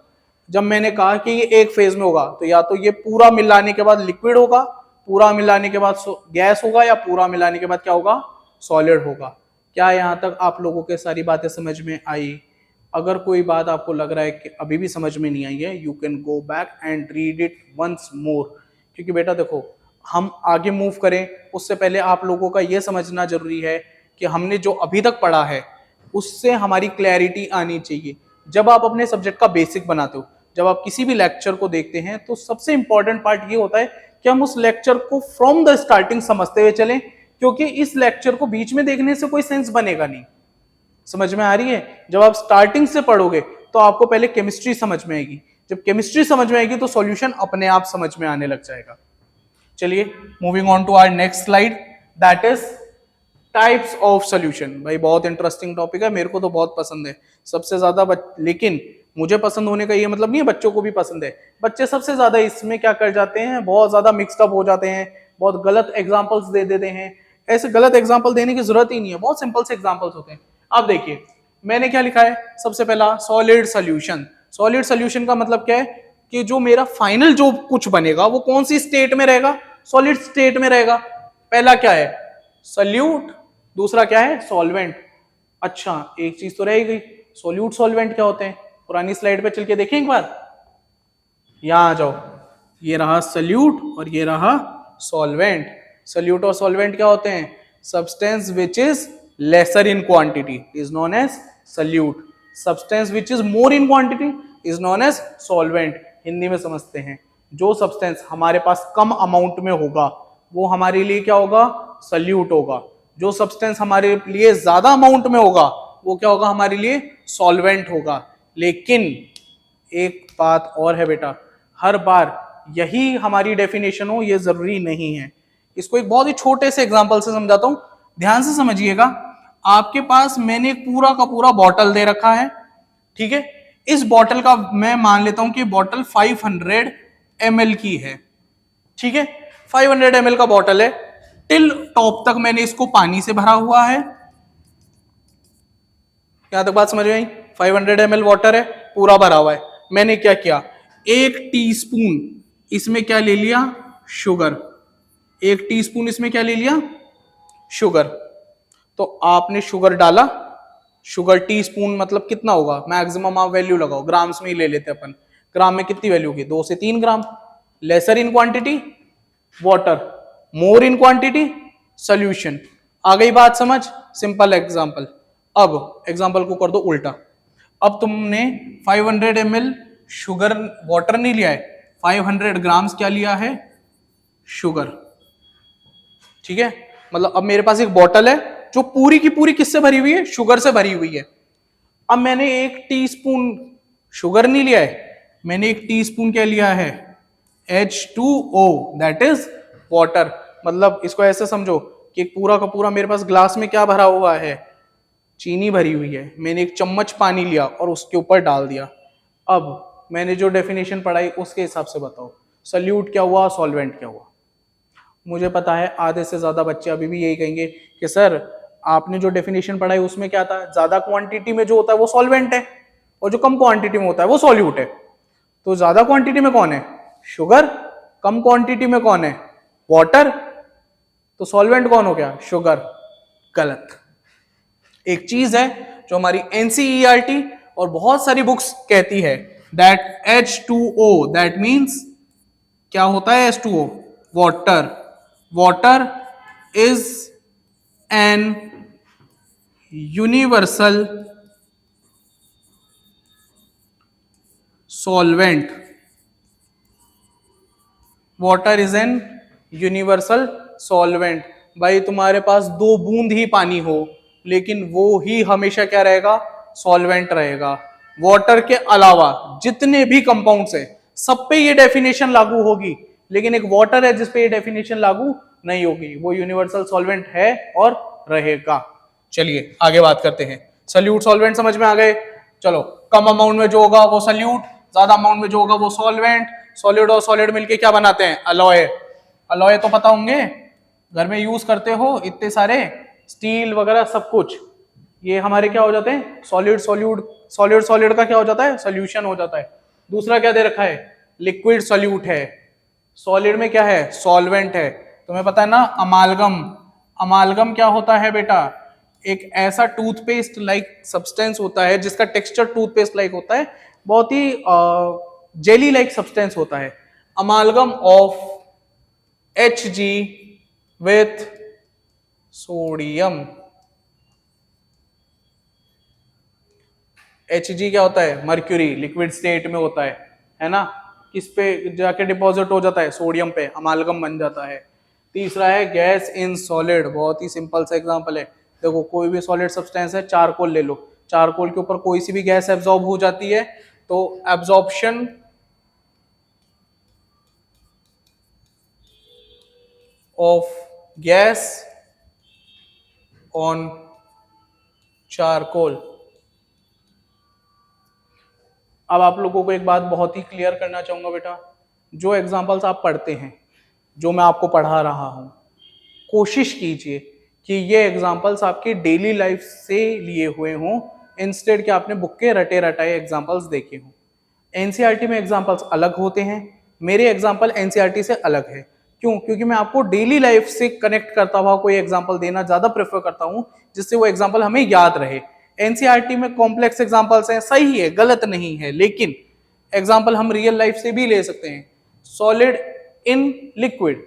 जब मैंने कहा कि ये एक फेज में होगा तो या तो ये पूरा मिलाने के बाद लिक्विड होगा, पूरा मिलाने के बाद गैस होगा, या पूरा मिलाने के बाद क्या होगा? सॉलिड होगा। क्या यहां तक आप लोगों के सारी बातें समझ में आई? अगर कोई बात आपको लग रहा है कि अभी भी समझ में नहीं आई है, you can go back and read it once more. क्योंकि बेटा देखो, हम आगे मूव करें उससे पहले आप लोगों का यह समझना जरूरी है कि हमने जो अभी तक पढ़ा है उससे हमारी क्लैरिटी आनी चाहिए। जब आप अपने सब्जेक्ट का बेसिक बनाते हो, जब आप किसी भी लेक्चर को देखते हैं, तो सबसे इंपॉर्टेंट पार्ट ये होता है कि हम उस लेक्चर को फ्रॉम द स्टार्टिंग समझते हुए चलें, क्योंकि इस लेक्चर को बीच में देखने से कोई सेंस बनेगा नहीं। समझ में आ रही है? जब आप स्टार्टिंग से पढ़ोगे तो आपको पहले केमिस्ट्री समझ में आएगी, जब केमिस्ट्री समझ में आएगी तो सॉल्यूशन अपने आप समझ में आने लग जाएगा। चलिए moving on to our next slide, that is types of solution. भाई बहुत इंटरेस्टिंग टॉपिक है, मेरे को तो बहुत पसंद है सबसे ज्यादा। लेकिन मुझे पसंद होने का ये मतलब नहीं है बच्चों को भी पसंद है। बच्चे सबसे ज्यादा इसमें क्या कर जाते हैं? बहुत ज्यादा मिक्सअप हो जाते हैं, बहुत गलत एग्जांपल्स दे देते हैं। ऐसे गलत एग्जांपल देने की जरूरत ही नहीं है, बहुत सिंपल से एग्जांपल्स होते हैं। आप देखिए मैंने क्या लिखा है, सबसे पहला सॉलिड सॉल्यूशन। सॉलिड सॉल्यूशन का मतलब क्या है कि जो मेरा फाइनल जो कुछ बनेगा वो कौन सी स्टेट में रहेगा? सॉलिड स्टेट में रहेगा। पहला क्या है? सॉल्यूट, दूसरा क्या है? सॉल्वेंट। अच्छा एक चीज तो रह गई, सॉल्यूट सॉल्वेंट क्या होते हैं? पुरानी स्लाइड पे चल के देखें एक बार, यहां आ जाओ। ये रहा सॉल्यूट और ये रहा सॉल्वेंट। सॉल्यूट और सॉल्वेंट क्या होते हैं? Substance which is lesser in quantity is known as solute, substance which is more in quantity is known as solvent. Hindi में समझते हैं, जो सब्सटेंस हमारे पास कम अमाउंट में होगा वो हमारे लिए क्या होगा? सॉल्यूट होगा। जो सब्सटेंस हमारे लिए ज्यादा अमाउंट में होगा वो क्या होगा? हमारे लिए सॉल्वेंट होगा। लेकिन एक बात और है बेटा, हर बार यही हमारी डेफिनेशन हो ये जरूरी नहीं है। इसको एक बहुत ही छोटे से एग्जांपल से समझाता हूं, ध्यान से समझिएगा। आपके पास मैंने एक पूरा का पूरा बॉटल दे रखा है, ठीक है? इस बॉटल का मैं मान लेता हूं कि बॉटल 500 ml की है, ठीक है? 500 ml का बॉटल है, टिल टॉप तक मैंने इसको पानी से भरा हुआ है। यहां तक बात समझ में आई? 500 ml वाटर है, पूरा भरा हुआ है। मैंने क्या किया? 1 टीस्पून इसमें क्या ले लिया? शुगर। 1 टीस्पून इसमें क्या ले लिया? शुगर। तो आपने शुगर डाला, शुगर टीस्पून मतलब कितना होगा? मैक्सिमम आप वैल्यू लगाओ, ग्राम्स में ही ले लेते अपन। ग्राम में कितनी वैल्यू होगी? 2 से 3 ग्राम। Lesser in quantity water, more in quantity solution. आ गई बात समझ? Simple example. अब एग्जांपल को कर दो उल्टा। अब तुमने 500 ml शुगर वाटर नहीं लिया है, 500 ग्राम्स क्या लिया है? शुगर, ठीक है? मतलब अब मेरे पास एक बॉटल है जो पूरी की पूरी किससे भरी हुई है? शुगर से भरी हुई है। अब मैंने 1 टीस्पून शुगर नहीं लिया है, मैंने 1 टीस्पून क्या लिया है? H2O, that is water. मतलब इसको ऐसे समझो कि पूरा का पूरा मेरे पास ग्लास में क्या भरा हुआ है? चीनी भरी हुई है। मैंने 1 चम्मच पानी लिया और उसके ऊपर डाल दिया। अब मैंने जो डेफिनेशन पढ़ाई उसके हिसाब से बताओ, सॉल्यूट क्या हुआ, सॉल्वेंट क्या हुआ? मुझे पता है आधे से ज्यादा बच्चे अभी भी यही कहेंगे कि सर आपने जो डेफिनेशन पढ़ाई उसमें क्या था? ज्यादा क्वांटिटी में जो होता है वो सॉल्वेंट है और जो कम क्वांटिटी में होता है वो सॉल्यूट है। तो ज्यादा क्वांटिटी में कौन है? शुगर। कम क्वांटिटी में कौन है? वाटर। तो सॉल्वेंट कौन हो गया? शुगर। गलत। एक चीज है जो हमारी एनसीईआरटी और बहुत सारी बुक्स कहती है, दैट H2O, दैट मीन्स क्या होता है? H2O water. Water is an universal solvent. Water is an universal solvent. भाई तुम्हारे पास 2 बूंद ही पानी हो लेकिन वो ही हमेशा क्या रहेगा? सॉल्वेंट रहेगा। वाटर के अलावा जितने भी कंपाउंड्स है सब पे ये डेफिनेशन लागू होगी, लेकिन एक वाटर है जिसपे ये डेफिनेशन लागू नहीं होगी, वो यूनिवर्सल सॉल्वेंट है और रहेगा। चलिए आगे बात करते हैं। सल्यूट सॉल्वेंट समझ में आ गए। चलो, कम अमाउंट में जो होगा वो सल्यूट, ज्यादा अमाउंट में जो होगा वो सॉल्वेंट। सॉलिड और सॉलिड मिलके क्या बनाते हैं? अलॉय। अलॉय तो पता होंगे, घर में यूज करते हो इतने सारे, स्टील वगैरह सब कुछ, ये हमारे क्या हो जाते हैं? Solid solute. सॉलिड सॉलिड का क्या हो जाता है? सॉल्यूशन हो जाता है। दूसरा क्या दे रखा है? लिक्विड सॉल्यूट है। सॉलिड में क्या है? सॉल्वेंट है। तुम्हें पता है ना अमालगम। अमालगम क्या होता है बेटा? एक ऐसा टूथपेस्ट लाइक सब्सटेंस होता है जिसका टेक्सचर टूथपेस्ट लाइक होता है, बहुत ही जेली लाइक सब्सटेंस होता है। अमालगम of Hg with sodium. Hg क्या होता है? मर्क्यूरी, लिक्विड स्टेट में होता है ना? किस पे जाके डिपॉजिट हो जाता है? सोडियम पे, अमालगम बन जाता है। तीसरा है गैस इन सॉलिड। बहुत ही सिंपल सा एग्जांपल है, देखो कोई भी सॉलिड सब्सटेंस है, चारकोल ले लो, चारकोल के ऊपर कोई सी भी गैस एब्जॉर्ब हो जाती है, तो absorption of gas on charcoal. अब आप लोगों को एक बात बहुत ही क्लियर करना चाहूंगा बेटा, जो एग्जांपल्स आप पढ़ते हैं, जो मैं आपको पढ़ा रहा हूं, कोशिश कीजिए कि ये एग्जांपल्स आपकी डेली लाइफ से लिए हुए हों, इंस्टेड कि आपने बुक के रटे रटाए एग्जांपल्स देखे हों। एनसीईआरटी में एग्जांपल्स अलग होते हैं, मेरे एग्जांपल एनसीईआरटी से अलग है। क्यों? क्योंकि मैं आपको डेली लाइफ से कनेक्ट करता हुआ कोई एग्जांपल देना ज्यादा प्रेफर करता हूं, जिससे वो एग्जांपल हमें याद रहे। एनसीईआरटी में कॉम्प्लेक्स एग्जांपल्स हैं, सही है, गलत नहीं है, लेकिन एग्जांपल हम रियल लाइफ से भी ले सकते हैं। सॉलिड इन लिक्विड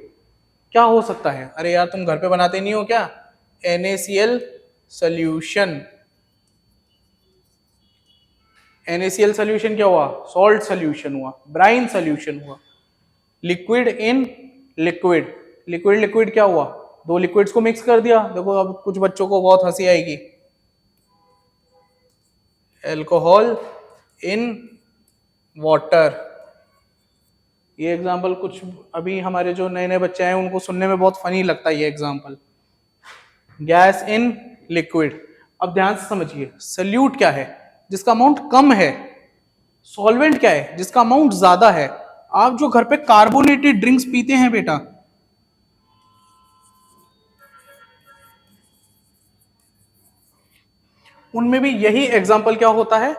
क्या हो सकता है? अरे यार तुम घर पे बनाते नहीं हो क्या? NaCl solution. NaCl सॉल्यूशन क्या हुआ? सॉल्ट सॉल्यूशन हुआ, ब्राइन सॉल्यूशन हुआ। Liquid in liquid, liquid liquid क्या हुआ? दो लिक्विड्स को मिक्स कर दिया। देखो अब कुछ बच्चों को बहुत हंसी आएगी, एल्कोहल इन वाटर। ये एग्जाम्पल कुछ अभी हमारे जो नए नए बच्चे हैं उनको सुनने में बहुत फनी लगता है ये एग्जाम्पल। Gas in liquid. अब ध्यान से समझिए, सल्यूट क्या है? जिसका अमाउंट कम है। सॉल्वेंट क्या है? जिसका अमाउंट ज्यादा है। आप जो घर पे कार्बोनेटेड ड्रिंक्स पीते हैं बेटा, उनमें भी यही एग्जाम्पल क्या होता है?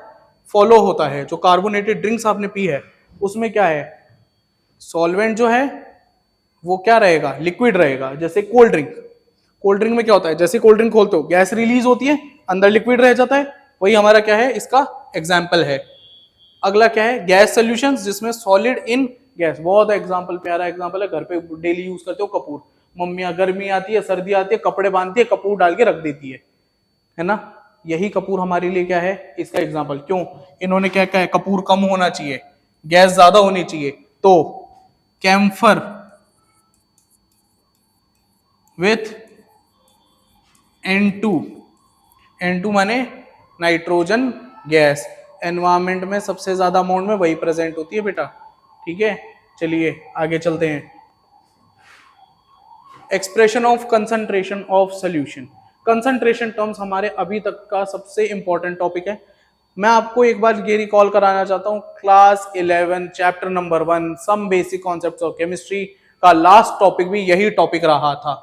फॉलो होता है। जो कार्बोनेटेड ड्रिंक्स आपने पी है उसमें क्या है? सॉल्वेंट जो है वो क्या रहेगा? लिक्विड रहेगा। जैसे कोल्ड ड्रिंक, कोल्ड ड्रिंक में क्या होता है? जैसे कोल्ड ड्रिंक खोलते हो गैस रिलीज होती है, अंदर लिक्विड रह जाता है, वही हमारा क्या है? इसका एग्जाम्पल है। अगला क्या है? गैस सॉल्यूशंस, जिसमें सॉलिड इन गैस। बहुत एग्जाम्पल, प्यारा एग्जाम्पल है, घर पे डेली यूज करते हो कपूर। मम्मियां गर्मी आती है, सर्दी आती है, कपड़े बांधती है, कपूर डाल के रख देती है ना? यही कपूर हमारे लिए क्या है? इसका एग्जाम्पल। क्यों? इन्होंने क्या कहा है? कपूर कम होना चाहिए, गैस ज्यादा होनी चाहिए, तो कैम्फर विथ N2। N2 माने नाइट्रोजन गैस। एनवायरमेंट में सबसे ज्यादा अमाउंट में वही प्रेजेंट होती है बेटा, ठीक है? चलिए आगे चलते हैं। Expression of concentration of solution. Concentration terms हमारे अभी तक का सबसे इंपॉर्टेंट टॉपिक है। मैं आपको एक बार ये रिकॉल कराना चाहता हूँ, class 11 chapter number 1 some basic concepts of chemistry का लास्ट टॉपिक भी यही टॉपिक रहा था।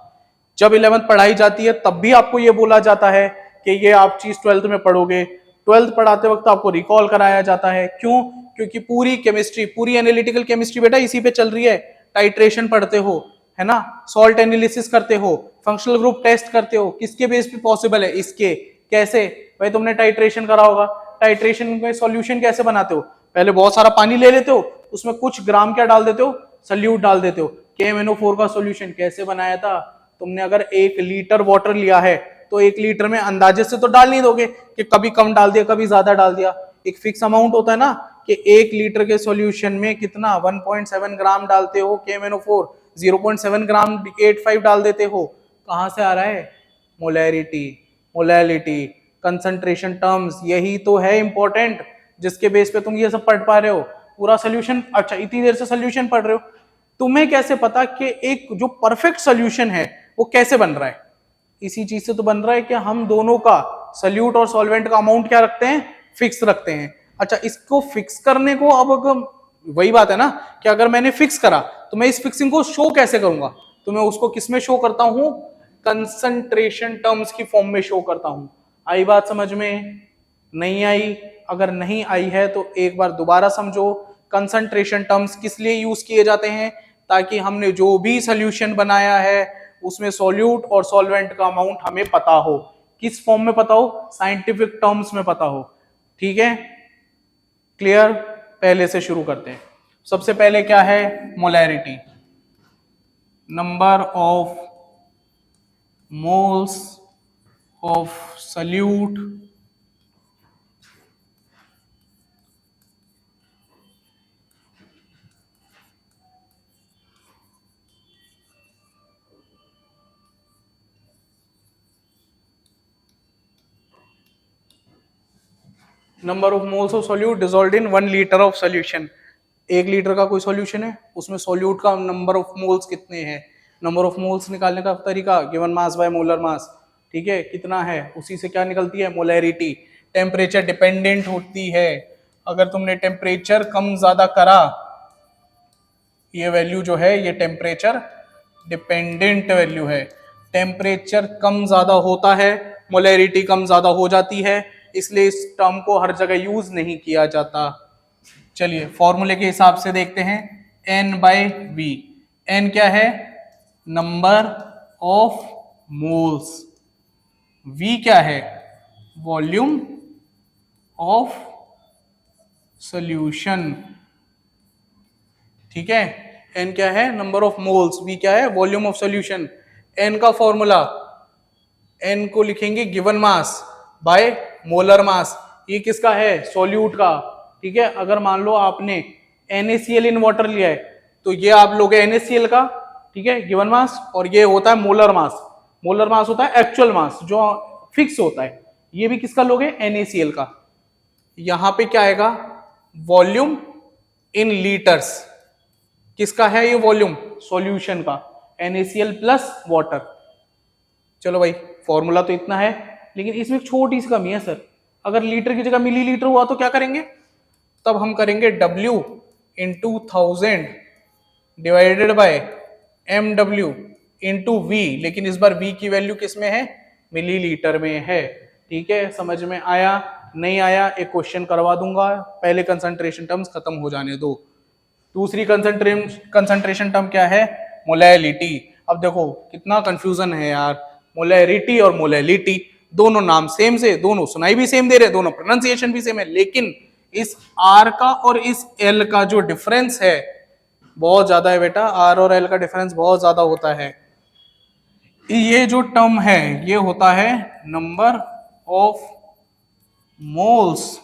जब 11th पढ़ाई जाती है तब भी आपको ये बोला जाता है कि ये आप चीज 12th में पढ़ोगे। 12th पढ़ाते वक्त आपको रिकॉल कराया जाता है। क्यों? क्योंकि पूरी केमिस्ट्री, पूरी एनालिटिकल केमिस्ट्री बेटा इसी पे चल रही है। टाइट्रेशन पढ़ते हो, है ना? सॉल्ट एनालिसिस करते हो, फंक्शनल ग्रुप टेस्ट करते हो, किसके बेस पे पॉसिबल है? इसके। कैसे? भाई तुमने टाइट्रेशन करा होगा। टाइट्रेशन में सॉल्यूशन कैसे बनाते हो? पहले बहुत सारा पानी ले लेते हो, उसमें कुछ ग्राम क्या डाल देते हो? सल्यूट डाल देते हो। KMnO4 का सॉल्यूशन कैसे बनाया था? तुमने अगर 1 लीटर वाटर लिया है तो 1 लीटर में अंदाजे से तो डाल नहीं दोगे कि कभी कम डाल दिया कभी ज्यादा डाल दिया। एक फिक्स अमाउंट होता है ना कि 1 लीटर के सॉल्यूशन में कितना 1.7 ग्राम डालते हो KMnO4, 0.7 ग्राम 85 डाल देते हो। कहां से आ रहा है? मोलैरिटी। मोलैलिटी कंसंट्रेशन टर्म्स, यही तो है इंपॉर्टेंट जिसके बेस पे तुम ये सब पढ़ पा रहे हो पूरा सोल्यूशन। अच्छा इतनी देर से सोल्यूशन पढ़ रहे हो, तुम्हें कैसे पता कि एक जो परफेक्ट सोल्यूशन है वो कैसे बन रहा है? इसी चीज से तो बन रहा है कि हम दोनों का सल्यूट और सॉल्वेंट का अमाउंट क्या रखते हैं, फिक्स रखते हैं। अच्छा इसको फिक्स करने को अब वही बात है ना कि अगर मैंने फिक्स करा तो मैं इस फिक्सिंग को शो कैसे करूंगा, तो मैं उसको किस में शो करता हूं, कंसंट्रेशन टर्म्स की फॉर्म में शो करता हूं। आई बात समझ में? नहीं आई? अगर नहीं आई है तो एक बार दोबारा समझो। कंसंट्रेशन टर्म्स किस लिए यूज किए जाते हैं, ताकि हमने जो भी सोल्यूशन बनाया है उसमें सॉल्यूट और सॉल्वेंट का अमाउंट हमें पता हो। किस फॉर्म में पता हो, साइंटिफिक टर्म्स में पता हो। ठीक है, क्लियर? पहले से शुरू करते हैं। सबसे पहले क्या है, molarity, number of moles of solute number of moles of solute dissolved in 1 litre of solution. 1 litre का कोई सॉल्यूशन है, उसमें सॉल्यूट का नंबर ऑफ मोल्स कितने हैं। नंबर ऑफ मोल्स निकालने का तरीका given mass by molar mass. ठीक है, कितना है, उसी से क्या निकलती है, मोलैरिटी। टेम्परेचर डिपेंडेंट होती है, अगर तुमने टेम्परेचर कम ज्यादा करा, ये वैल्यू जो है ये टेम्परेचर डिपेंडेंट वैल्यू है। टेम्परेचर कम ज्यादा होता है, मोलैरिटी कम ज्यादा हो जाती है, इसलिए इस टर्म को हर जगह यूज नहीं किया जाता। चलिए फॉर्मूले के हिसाब से देखते हैं, N बाई वी। N क्या है, नंबर ऑफ मोल्स। V क्या है, वॉल्यूम ऑफ सॉल्यूशन। ठीक है, N क्या है, नंबर ऑफ मोल्स, V क्या है, वॉल्यूम ऑफ सॉल्यूशन। N का फॉर्मूला, N को लिखेंगे given mass by molar mass. ये किसका है, सॉल्यूट का। ठीक है, अगर मान लो आपने NaCl इन वाटर लिया है तो ये आप लोगे NaCl का, ठीक है, गिवन मास, और ये होता है मोलर मास। मोलर मास होता है एक्चुअल मास जो फिक्स होता है, ये भी किसका लोगे, NaCl का। यहां पे क्या आएगा, वॉल्यूम इन लीटर्स। किसका है ये वॉल्यूम, सॉल्यूशन का, NaCl प्लस वाटर। चलो भाई फॉर्मूला तो इतना है, लेकिन इसमें एक छोटी सी कमी है सर। अगर लीटर की जगह मिलीलीटर हुआ तो क्या करेंगे, तब हम करेंगे W into 1000 divided by MW into V, लेकिन इस बार V की वैल्यू किस में है, मिलीलीटर में है। ठीक है, समझ में आया? नहीं आया एक क्वेश्चन करवा दूंगा, पहले कंसंट्रेशन टर्म्स खत्म हो जाने दो। दूसरी कंसंट्रेशन टर्म क्या है, मोलैलिटी। अब देखो कितना कंफ्यूजन है यार, मोलैरिटी और मोलैलिटी दोनों नाम सेम से, दोनों सुनाई भी सेम दे रहे, दोनों प्रोनाउंसिएशन भी सेम है, लेकिन इस R का और इस L का जो डिफरेंस है बहुत ज्यादा है बेटा। R और L का डिफरेंस बहुत ज्यादा होता है। ये जो टर्म है ये होता है number of moles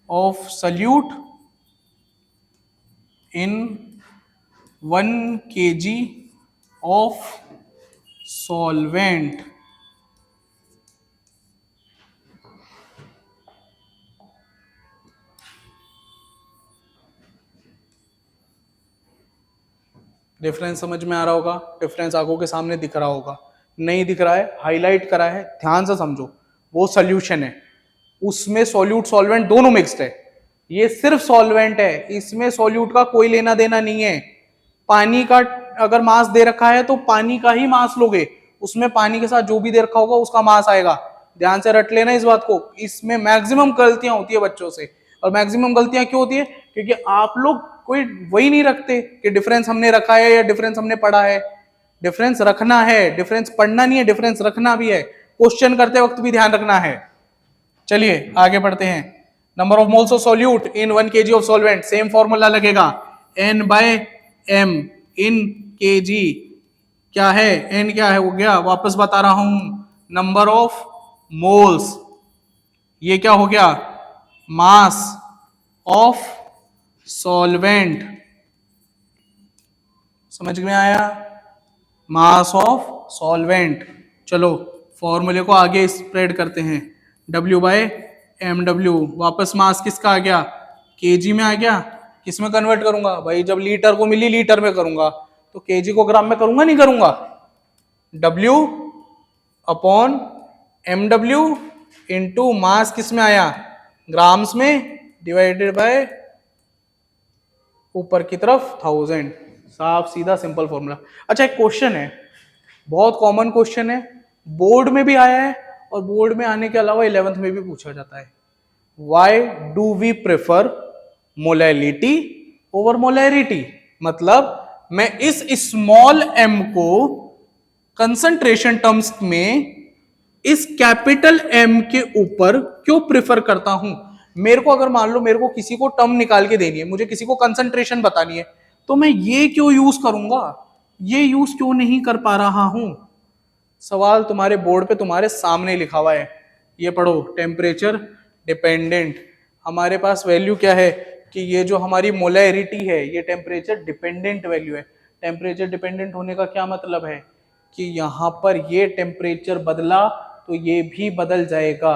of solute in 1 kg of solvent. Difference समझ में आ रहा होगा, डिफरेंस आंखों के सामने दिख रहा होगा, नहीं दिख रहा है हाईलाइट करा है, ध्यान से समझो। वो सॉल्यूशन है, उसमें सॉल्यूट सॉल्वेंट दोनों मिक्स्ड है, ये सिर्फ सॉल्वेंट है, इसमें सॉल्यूट का कोई लेना देना नहीं है। पानी का अगर मास दे रखा है तो पानी का ही मास लोगे, उसमें पानी के साथ जो भी दे रखा होगा उसका मास आएगा। ध्यान से रट लेना इस बात को, इसमें मैक्सिमम गलतियां होती है बच्चों से। और मैक्सिमम गलतियां क्यों होती है, क्योंकि आप लोग कोई वही नहीं रखते कि डिफरेंस हमने रखा है या डिफरेंस हमने पढ़ा है। डिफरेंस रखना है, डिफरेंस पढ़ना नहीं है, डिफरेंस रखना भी है, क्वेश्चन करते वक्त भी ध्यान रखना है। चलिए आगे बढ़ते हैं। Number of moles of solute in 1 kg of solvent, same formula लगेगा, N बाय M इन kg। क्या है, N क्या है, हो गया, वापस बता रहा हूं, नंबर ऑफ मोल्स, ये क्या हो गया, मास ऑफ सॉल्वेंट। समझ में आया, मास ऑफ सॉल्वेंट। चलो फॉर्मूले को आगे स्प्रेड करते हैं। W बाय mw, वापस मास किसका आ गया, kg में आ गया। किस में कन्वर्ट करूंगा भाई, जब लीटर को मिली लीटर में करूंगा, तो kg को ग्राम में करूंगा नहीं करूंगा, W upon mw into mass किस में आया, ग्राम्स में, डिवाइडेड बाय ऊपर की तरफ 1000। साफ सीधा सिंपल फॉर्मूला। अच्छा एक क्वेश्चन है, बहुत कॉमन क्वेश्चन है, बोर्ड में भी आया है और बोर्ड में आने के अलावा 11th में भी पूछा जाता है। Why do we prefer molality over molarity, मतलब मैं इस स्मॉल m को कंसंट्रेशन टर्म्स में इस कैपिटल M के ऊपर क्यों प्रेफर करता हूं। मेरे को अगर मान लो मेरे को किसी को टर्म निकाल के देनी है, मुझे किसी को कंसंट्रेशन बतानी है, तो मैं ये क्यों यूज करूंगा, ये यूज क्यों नहीं कर पा रहा हूं। सवाल तुम्हारे बोर्ड पे तुम्हारे सामने लिखा हुआ है, ये पढ़ो। टेम्परेचर डिपेंडेंट, हमारे पास वैल्यू क्या है कि ये जो हमारी मोलैरिटी है ये टेम्परेचर डिपेंडेंट वैल्यू है। टेम्परेचर डिपेंडेंट होने का क्या मतलब है कि यहां पर ये टेम्परेचर बदला तो ये भी बदल जाएगा।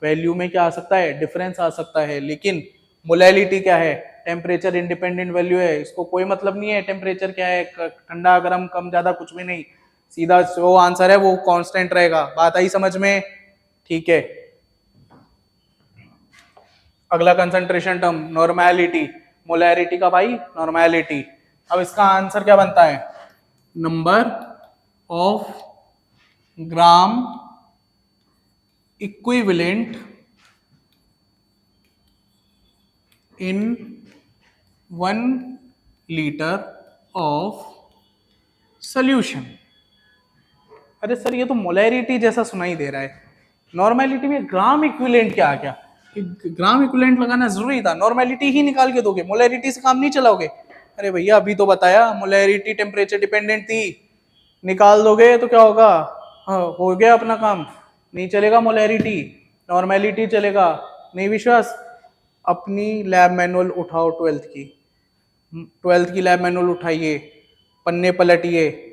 वैल्यू में क्या आ सकता है, डिफरेंस आ सकता है, लेकिन मोलैलिटी क्या है, टेम्परेचर इंडिपेंडेंट वैल्यू है, इसको कोई मतलब नहीं है टेम्परेचर क्या है, ठंडा गर्म कम ज्यादा कुछ भी नहीं, सीधा जो आंसर है वो कांस्टेंट रहेगा। बात आई समझ में, ठीक है। अगला कंसंट्रेशन टर्म नॉर्मैलिटी, मोलैरिटी का भाई नॉर्मैलिटी। अब इसका आंसर क्या बनता है, number of gram equivalent in 1 litre of solution. अरे सर ये तो मोलैरिटी जैसा सुनाई दे रहा है, नॉर्मैलिटी में ग्राम इक्विवेलेंट क्या आ गया, ग्राम इक्विवेलेंट लगाना जरूरी था, नॉर्मैलिटी ही निकाल के दोगे, मोलैरिटी से काम नहीं चलाओगे। अरे भैया अभी तो बताया मोलैरिटी टेम्परेचर डिपेंडेंट थी, निकाल दोगे तो क्या होगा, हाँ हो गया अपना काम, नहीं चलेगा मोलैरिटी, नॉर्मैलिटी चलेगा। नहीं विश्वास, अपनी लैब मैनुअल उठाओ 12th की लैब मैनुअल उठाइए, पन्ने पलटिए,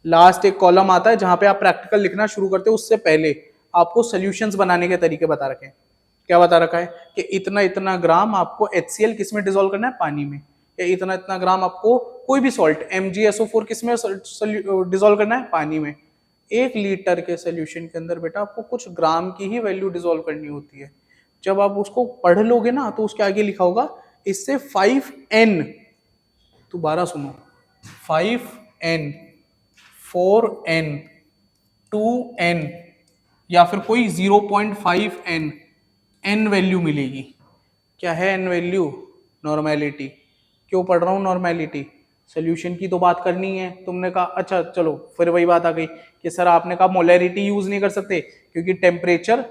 लास्ट एक कॉलम आता है जहां पे आप प्रैक्टिकल लिखना शुरू करते हो, उससे पहले आपको सॉल्यूशंस बनाने के तरीके बता रखे हैं। क्या बता रखा है कि इतना इतना ग्राम आपको HCl किस में डिसॉल्व करना है, पानी में, या इतना इतना ग्राम आपको कोई भी सॉल्ट MgSO4 किस में डिसॉल्व करना है, पानी में। 1 लीटर के सोल्यूशन के अंदर बेटा आपको कुछ ग्राम की ही वैल्यू डिसॉल्व करनी होती है। जब आप उसको पढ़ लोगे ना तो उसके आगे लिखा होगा इससे 5n, दोबारा सुनो, 5n 4n 2n या फिर कोई 0.5n n वैल्यू मिलेगी। क्या है n वैल्यू, नॉर्मैलिटी। क्यों पढ़ रहा हूं नॉर्मैलिटी, सोल्यूशन की तो बात करनी है। तुमने कहा अच्छा चलो फिर वही बात आ गई कि सर आपने कहा मोलैरिटी यूज नहीं कर सकते क्योंकि टेम्परेचर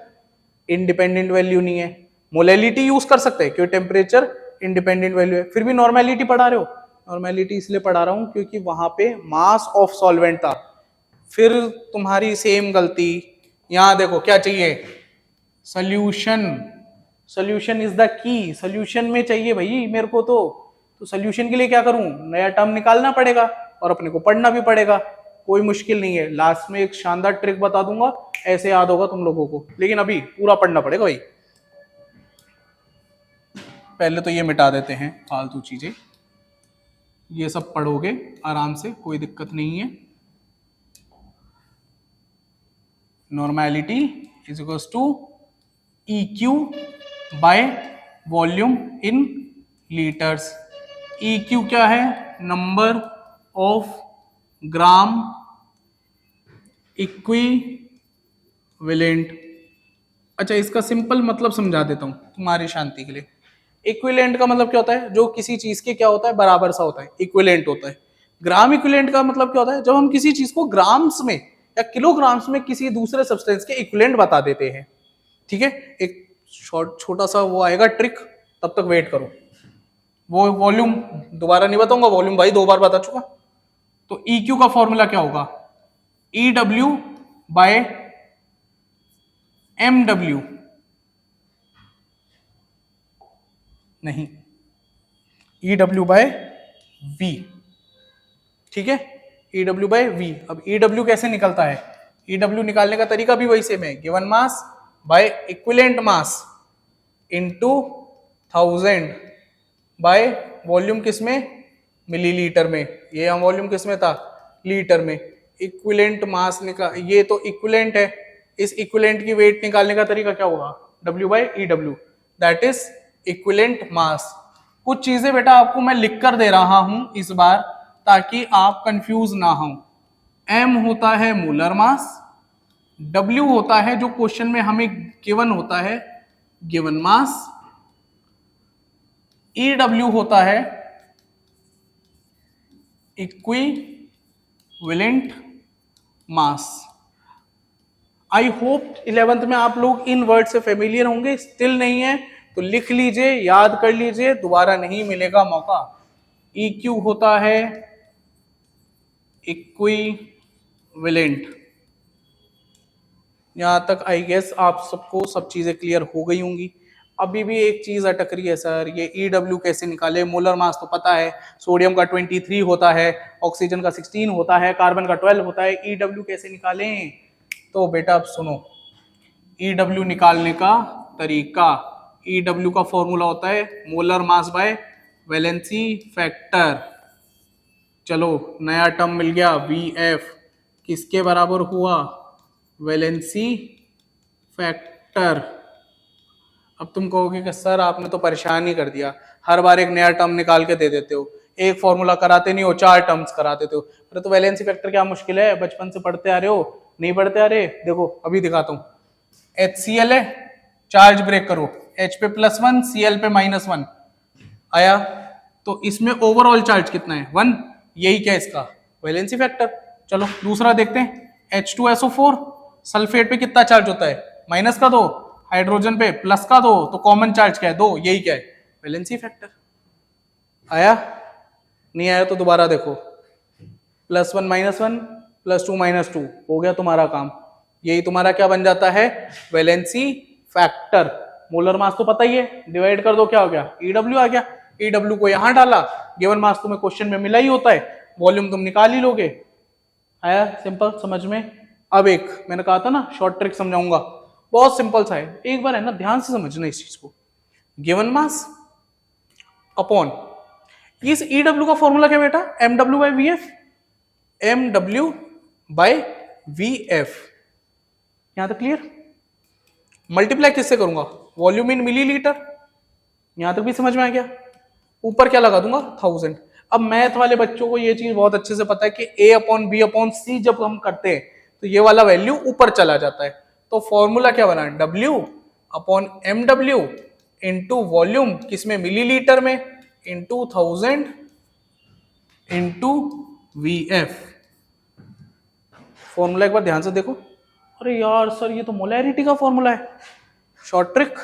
इंडिपेंडेंट वैल्यू नहीं है, मोलैलिटी यूज कर सकते हैं क्योंकि टेम्परेचर इंडिपेंडेंट वैल्यू है, फिर भी नॉर्मैलिटी पढ़ा रहे हो। नॉर्मैलिटी इसलिए पढ़ा रहा हूं क्योंकि वहां पे मास ऑफ सॉल्वेंट था। फिर तुम्हारी सेम गलती, यहां देखो क्या चाहिए, solution, solution is the key, solution में चाहिए भाई मेरे को तो सोल्यूशन के लिए क्या करूं, नया टर्म निकालना पड़ेगा और अपने को पढ़ना भी पड़ेगा, कोई मुश्किल नहीं है। लास्ट में एक शानदार ट्रिक बता दूंगा, ऐसे याद होगा तुम लोगों को, लेकिन अभी पूरा पढ़ना पड़ेगा भाई। पहले तो ये मिटा देते हैं फालतू चीजें, ये सब पढ़ोगे आराम से, कोई दिक्कत नहीं है। Normality is equals to EQ by volume in litres. EQ क्या है, नंबर ऑफ ग्राम इक्विवेलेंट। अच्छा इसका सिंपल मतलब समझा देता हूं तुम्हारी शांति के लिए। इक्विवेलेंट का मतलब क्या होता है, जो किसी चीज के क्या होता है, बराबर सा होता है, इक्विवेलेंट होता है। ग्राम इक्विवेलेंट का मतलब क्या होता है, जब हम किसी चीज को ग्राम्स में या किलोग्राम्स में किसी दूसरे सब्सटेंस के इक्विवेलेंट बता देते हैं। ठीक है, एक छोटा सा वो आएगा ट्रिक, तब तक वेट करो। वो वॉल्यूम दोबारा नहीं बताऊंगा, वॉल्यूम भाई 2 बार बता चुका। तो EQ का फॉर्मूला क्या होगा, EW बाय MW, नहीं EW बाय V। ठीक है, EW बाय V। अब EW कैसे निकलता है, EW निकालने का तरीका भी वही सेम है, given mass by equivalent mass into 1000 by volume किसमें, मिलीलीटर में। ये हम वॉल्यूम किसमें था, लीटर में। इक्विवेलेंट मास निकाल, ये तो इक्विवेलेंट है, इस इक्विवेलेंट की वेट निकालने का तरीका क्या होगा, W by EW, that is equivalent mass. कुछ चीजें बेटा आपको मैं लिख कर दे रहा हूं इस बार, ताकि आप कंफ्यूज ना हो। M होता है मोलर मास, W होता है जो क्वेश्चन में हमें गिवन होता है, गिवन मास, EW होता है equivalent mass. I hope 11th में आप लोग इन वर्ड से फेमिलियर होंगे, स्टिल नहीं है तो लिख लीजिए, याद कर लीजिए, दोबारा नहीं मिलेगा मौका। EQ होता है इक्विवेलेंट। यहां तक आई गेस आप सबको सब चीजें क्लियर हो गई होंगी। अभी भी एक चीज अटक रही है सर, ये EW कैसे निकाले, मोलर मास तो पता है, सोडियम का 23 होता है, ऑक्सीजन का 16 होता है, कार्बन का 12 होता है, EW कैसे निकालें। तो बेटा अब सुनो, EW निकालने का तरीका, EW का फॉर्मूला होता है molar mass by valency factor. चलो नया टर्म मिल गया, VF किसके बराबर हुआ, वैलेंसी फैक्टर। अब तुम कहोगे कि सर आपने तो परेशान ही कर दिया, हर बार एक नया टर्म निकाल के दे देते हो, एक फॉर्मूला कराते नहीं हो, 4 टर्म्स करा देते हो। अरे तो वैलेंसी फैक्टर क्या मुश्किल है, बचपन से पढ़ते आ रहे हो, नहीं पढ़ते आ रहे, देखो अभी दिखाता हूँ। HCl है, चार्ज ब्रेक करो, H पे +1 Cl पे -1 आया, तो इसमें ओवरऑल चार्ज कितना है, 1, यही क्या इसका वैलेंसी फैक्टर। चलो दूसरा देखते हैं, H2SO4 सल्फेट पे कितना चार्ज होता है, -2, हाइड्रोजन पे +2, तो कॉमन चार्ज क्या है, 2, यही क्या है वैलेंसी फैक्टर। आया, नहीं आया तो दोबारा देखो, +1 -1 +2 -2 हो गया तुम्हारा काम, यही तुम्हारा क्या बन जाता है, वैलेंसी फैक्टर। मोलर मास तो पता ही है, डिवाइड कर दो क्या हो गया, EW आ गया, EW को यहां डाला, गिवन मास तुम्हें क्वेश्चन में मिला ही होता है, वॉल्यूम तुम निकाल ही लोगे। आया सिंपल समझ में। अब एक मैंने कहा था ना शॉर्ट ट्रिक समझाऊंगा, बहुत सिंपल सा है, एक बार है ना ध्यान से समझना इस चीज को। गिवन मास अपॉन इस EW का फॉर्मूला क्या बेटा, MW by VF, MW by VF। यहां तक क्लियर। मल्टीप्लाई किससे करूंगा, वॉल्यूम इन मिलीलीटर, यहां तक भी समझ में आ गया। ऊपर क्या लगा दूंगा, 1000। अब मैथ वाले बच्चों को ये चीज बहुत अच्छे से पता है कि A/B/C जब हम करते हैं तो ये वाला वैल्यू ऊपर चला जाता है। तो फॉर्मूला क्या बना, W/MW इंटू वॉल्यूम किसमें, मिलीलीटर में, इंटू 1000 इंटू VF। फॉर्मूला एक बार ध्यान से देखो। अरे यार सर ये तो मोलैरिटी का फॉर्मूला है। Short trick,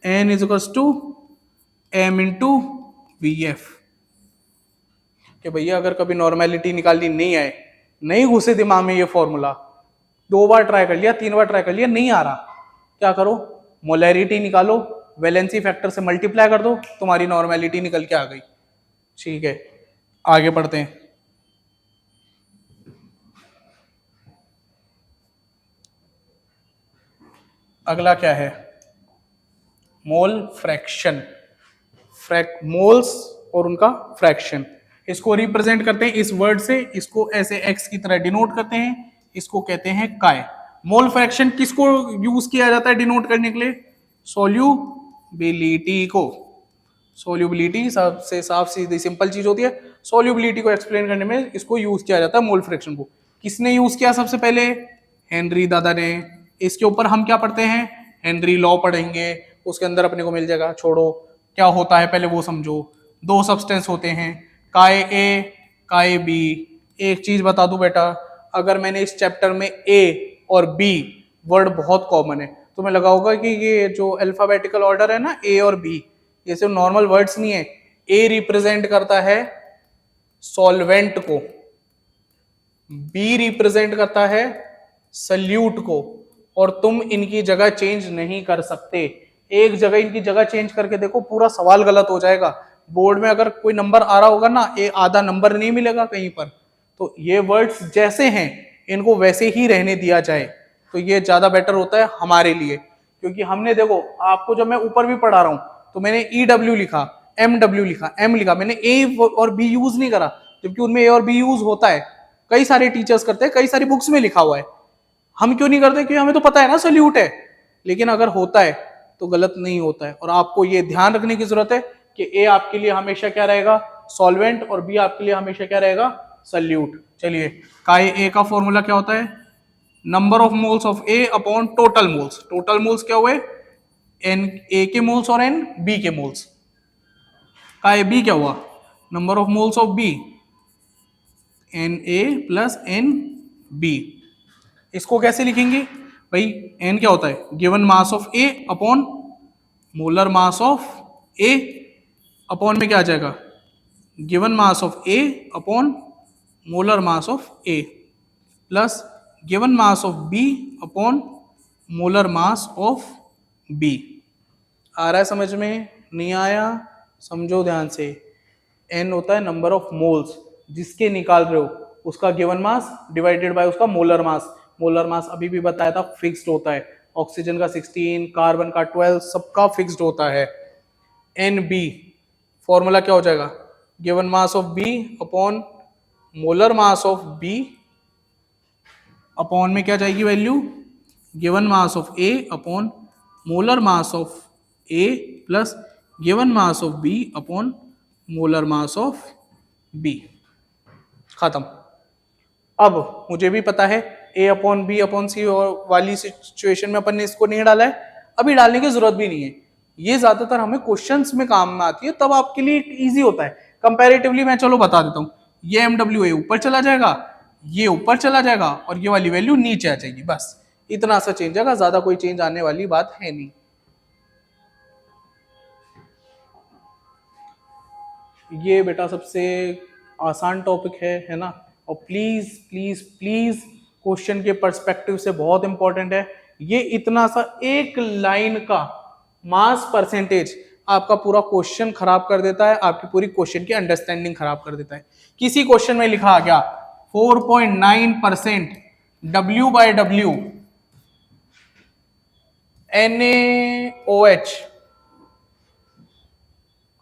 N = M into VF। कि भैया अगर कभी नॉर्मेलिटी निकालनी नहीं आए, नहीं घुसे दिमाग में ये फॉर्मूला, 2 बार ट्राई कर लिया, 3 बार ट्राई कर लिया, नहीं आ रहा, क्या करो, मोलैरिटी निकालो, वैलेंसी फैक्टर से मल्टीप्लाई कर दो, तुम्हारी नॉर्मेलिटी निकल के आ गई। ठीक है आगे बढ़ते हैं। अगला क्या है, मोल फ्रैक्शन, मोल्स और उनका फ्रैक्शन। इसको रिप्रेजेंट करते हैं इस वर्ड से, इसको ऐसे x की तरह डिनोट करते हैं, इसको कहते हैं काय। मोल फ्रैक्शन किसको यूज किया जाता है डिनोट करने के लिए, सोल्यूबिलिटी को। सोल्यूबिलिटी सबसे साफ सीधी सिंपल चीज होती है, सोल्यूबिलिटी को एक्सप्लेन करने में इसको यूज किया जाता है मोल फ्रैक्शन को। किसने यूज किया सबसे पहले, हेनरी दादा ने। इसके ऊपर हम क्या पढ़ते हैं, हेनरी लॉ पढ़ेंगे, उसके अंदर अपने को मिल जाएगा। छोड़ो क्या होता है पहले वो समझो। 2 सब्सटेंस होते हैं, काय A काय B। एक चीज बता दूं बेटा, अगर मैंने इस चैप्टर में A और B वर्ड बहुत कॉमन है, तो मैं लगा होगा कि ये जो अल्फाबेटिकल ऑर्डर है ना A और B, ये सिर्फ नॉर्मल वर्ड्स नहीं है। A रिप्रेजेंट करता है सॉल्वेंट को, B रिप्रेजेंट करता है सल्यूट को, और तुम इनकी जगह चेंज नहीं कर सकते। एक जगह इनकी जगह चेंज करके देखो पूरा सवाल गलत हो जाएगा। बोर्ड में अगर कोई नंबर आ रहा होगा ना, आधा नंबर नहीं मिलेगा कहीं पर। तो ये वर्ड्स जैसे हैं इनको वैसे ही रहने दिया जाए। तो ये ज्यादा बेटर होता है हमारे लिए, क्योंकि हमने देखो आपको जब मैं ऊपर भी पढ़ा रहा हूं तो मैंने EW लिखा, MW लिखा, M लिखा, मैंने A और B यूज नहीं करा, जबकि उनमें A और B यूज होता है, कई सारे टीचर्स करते हैं, कई सारी बुक्स में लिखा हुआ है। हम क्यों नहीं करते? क्योंकि हमें तो पता है ना सल्यूट है। लेकिन अगर होता है तो गलत नहीं होता है, और आपको ये ध्यान रखने की जरूरत है कि ए आपके लिए हमेशा क्या रहेगा? सॉल्वेंट, और बी आपके लिए हमेशा क्या रहेगा? सल्यूट। चलिए, काय ए का फॉर्मूला क्या होता है? Number of moles of A upon total moles. Total moles क्या हुए? एन ए के मोल्स और एन बी के मोल्स। काय बी क्या हुआ? Number of moles of B, n A plus n B. इसको कैसे लिखेंगे भाई? एन क्या होता है? Given mass of A upon molar mass of A, upon में क्या आ जाएगा? Given mass of A upon molar mass of A, plus given mass of B upon molar mass of B. आ रहा है समझ में? नहीं आया? समझो ध्यान से। एन होता है नंबर ऑफ मोल्स जिसके निकाल रहे हो, उसका गिवन मास डिवाइडेड बाय उसका मोलर मास। मोलर मास अभी भी बताया था फिक्स्ड होता है, ऑक्सीजन का 16, कार्बन का 12, सबका फिक्स्ड होता है। एन बी फॉर्मूला क्या हो जाएगा? Given mass of B upon molar mass of B, upon में क्या जाएगी value? Given mass of A upon molar mass of A, plus given mass of B upon molar mass of B. खत्म। अब मुझे भी पता है A upon B upon C वाली सिचुएशन में अपन ने इसको नहीं डाला है, अभी डालने की जरूरत भी नहीं है। ये ज्यादातर हमें क्वेश्चंस में काम में आती है, तब आपके लिए इजी होता है कंपैरेटिवली। मैं चलो बता देता हूँ, ये MWA ऊपर चला जाएगा, ये ऊपर चला जाएगा, और ये वाली वैल्यू नीचे आ जाएगी, बस इतना सा चेंज आएगा, ज्यादा कोई चेंज आने वाली बात है नहीं। ये बेटा सबसे आसान टॉपिक है ना? और प्लीज प्लीज प्लीज क्वेश्चन के पर्सपेक्टिव से बहुत इंपॉर्टेंट है। ये इतना सा एक लाइन का मास परसेंटेज आपका पूरा क्वेश्चन खराब कर देता है, आपकी पूरी क्वेश्चन की अंडरस्टैंडिंग खराब कर देता है। किसी क्वेश्चन में लिखा आ गया 4.9% W/W NaOH,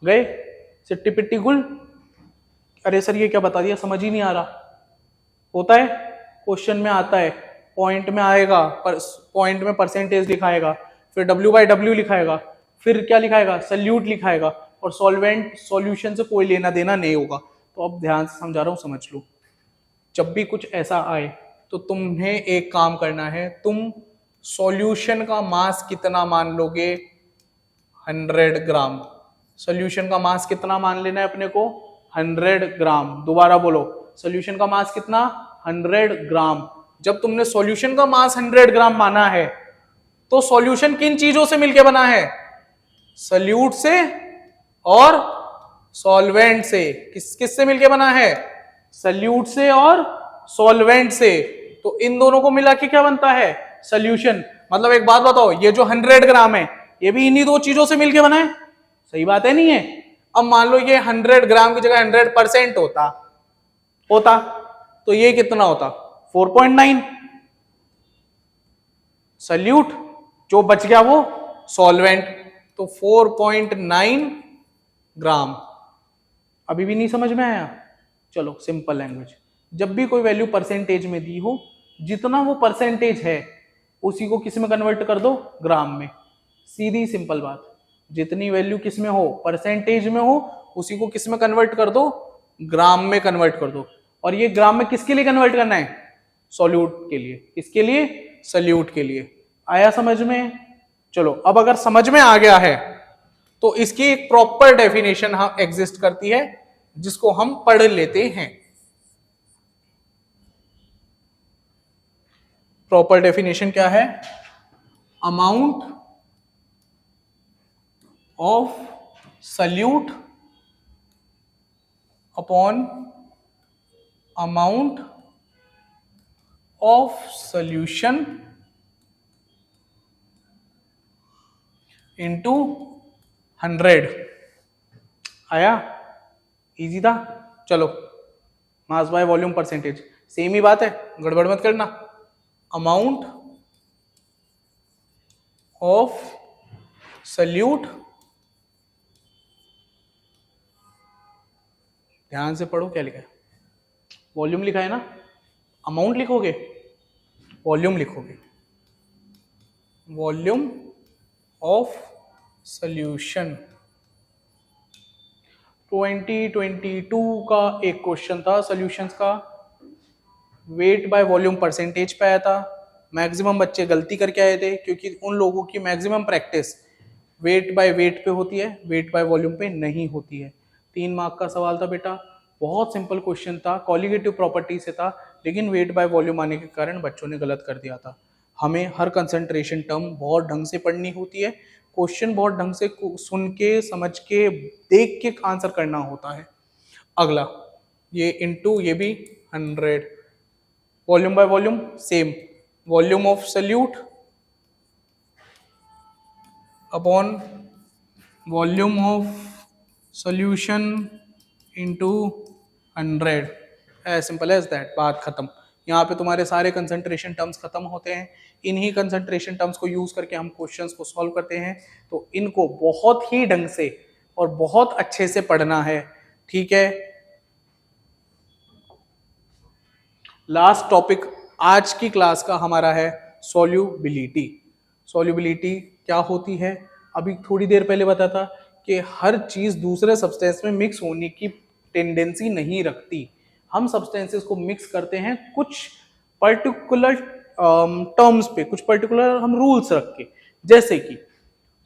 गए सिट्टी पिट्टी गुल। अरे सर ये क्या बता दिया, समझ ही नहीं आ रहा। होता है क्वेश्चन में, आता है पॉइंट में आएगा, पॉइंट में परसेंटेज लिखाएगा, फिर W/W लिखाएगा, फिर क्या लिखाएगा? सल्यूट लिखाएगा, और सॉल्वेंट सॉल्यूशन से कोई लेना देना नहीं होगा। तो अब ध्यान से समझा रहा हूं, समझ लो। जब भी कुछ ऐसा आए तो तुम्हें एक काम करना है, तुम सॉल्यूशन का मास कितना मान लोगे? 100 ग्राम। सॉल्यूशन का मास कितना मान लेना है अपने को? 100 ग्राम। दोबारा बोलो, सॉल्यूशन का मास कितना? 100 ग्राम। जब तुमने सॉल्यूशन का मास 100 ग्राम माना है, तो सॉल्यूशन किन चीजों से मिलके बना है? सल्यूट से और सॉल्वेंट से। किस से मिलके बना है? सल्यूट से और सॉल्वेंट से। तो इन दोनों को मिला के क्या बनता है? सॉल्यूशन। मतलब एक बात बताओ, ये जो 100 ग्राम है, ये भी इन्हीं दो चीजों से मिलके बना है। सही बात है, नहीं है? अब मान लो ये 100 ग्राम की जगह 100% होता तो ये कितना होता? 4.9। सल्यूट, जो बच गया वो सॉल्वेंट, तो 4.9 ग्राम। अभी भी नहीं समझ में आया? चलो सिंपल लैंग्वेज, जब भी कोई वैल्यू परसेंटेज में दी हो, जितना वो परसेंटेज है उसी को किस में कन्वर्ट कर दो? ग्राम में। सीधी सिंपल बात। जितनी वैल्यू किस में हो? परसेंटेज में हो, उसी को किस में कन्वर्ट कर दो? ग्राम में कन्वर्ट कर दो। और ये ग्राम में किसके लिए कन्वर्ट करना है? सॉल्यूट के लिए। किसके लिए? सल्यूट के लिए। आया समझ में? चलो, अब अगर समझ में आ गया है तो इसकी एक प्रॉपर डेफिनेशन एग्जिस्ट करती है, जिसको हम पढ़ लेते हैं। प्रॉपर डेफिनेशन क्या है? Amount of solute upon amount of solution into 100। आया? इजी था। चलो, mass by volume percentage, same ही बात है, गड़बड़ मत करना। अमाउंट ऑफ सल्यूट, ध्यान से पढ़ो क्या लिखा है, वॉल्यूम लिखा है ना, अमाउंट लिखोगे, वॉल्यूम लिखोगे, वॉल्यूम ऑफ सॉल्यूशन। 2022 का एक क्वेश्चन था सॉल्यूशंस का, वेट बाय वॉल्यूम परसेंटेज पे आया था। मैक्सिमम बच्चे गलती करके आए थे क्योंकि उन लोगों की maximum practice weight by weight पे होती है, वेट बाय वॉल्यूम पे नहीं होती है। 3 मार्क का सवाल था बेटा, बहुत सिंपल क्वेश्चन था, कॉलिगेटिव प्रॉपर्टी से था, लेकिन वेट बाय वॉल्यूम आने के कारण बच्चों ने गलत कर दिया था। हमें हर कंसंट्रेशन टर्म बहुत ढंग से पढ़नी होती है, क्वेश्चन बहुत ढंग से सुन के, समझ के, देख के आंसर करना होता है। अगला ये इनटू ये भी 100, volume by volume same, volume of solute upon volume of solution into 100, as simple as that, बात खत्म। यहाँ पे तुम्हारे सारे कंसंट्रेशन टर्म्स खत्म होते हैं। इन्हीं कंसंट्रेशन टर्म्स को यूज करके हम क्वेश्चंस को सॉल्व करते हैं, तो इनको बहुत ही ढंग से और बहुत अच्छे से पढ़ना है, ठीक है। लास्ट टॉपिक आज की क्लास का हमारा है सॉल्युबिलिटी। सॉल्युबिलिटी क्या होती है, अभी थोड़ी देर पहले बताया था कि हर चीज दूसरे सब्सटेंस में मिक्स होने की टेंडेंसी नहीं रखती। हम सब्सटेंसेस को मिक्स करते हैं कुछ पर्टिकुलर टर्म्स पे, कुछ पर्टिकुलर हम रूल्स रख के। जैसे कि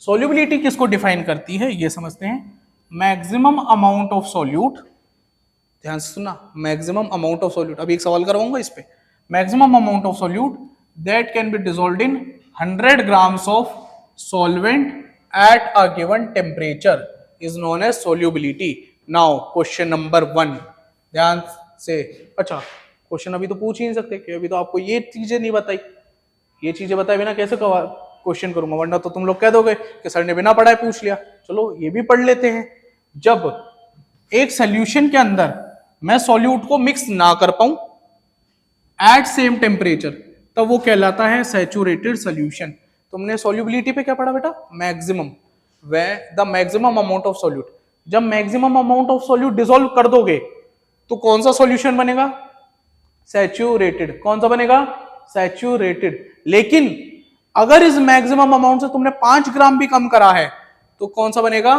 सॉल्युबिलिटी किसको डिफाइन करती है ये समझते हैं, मैक्सिमम अमाउंट ऑफ सॉल्यूट, ध्यान से सुनना, मैक्सिमम अमाउंट ऑफ सॉल्यूट, अभी एक सवाल कराऊंगा इस पे, maximum amount of solute that can be dissolved in 100 grams of solvent at a given temperature is known as solubility. Now question number 1, ध्यान से, अच्छा क्वेश्चन अभी तो पूछ ही नहीं सकते कि अभी तो आपको ये चीजें नहीं बताई, ये चीजें बताए बिना कैसे क्वेश्चन करूंगा, वरना तो तुम लोग कह दोगे कि सर ने बिना पढ़ाए पूछ लिया। चलो ये भी पढ़ लेते हैं। जब एक सॉल्यूशन के अंदर मैं सॉल्यूट को मिक्स ना कर पाऊं एट सेम टेम्परेचर, तब वो कहलाता है सैचुरेटेड सॉल्यूशन। तुमने सॉल्युबिलिटी पे क्या पढ़ा बेटा, maximum, way the maximum amount of solute. जब maximum amount of solute dissolve कर दोगे तो कौन सा सॉल्यूशन बनेगा, सैचुरेटेड। कौन सा बनेगा, सैचुरेटेड। लेकिन अगर इस मैक्सिमम अमाउंट से तुमने 5 ग्राम भी कम करा है तो कौन सा बनेगा,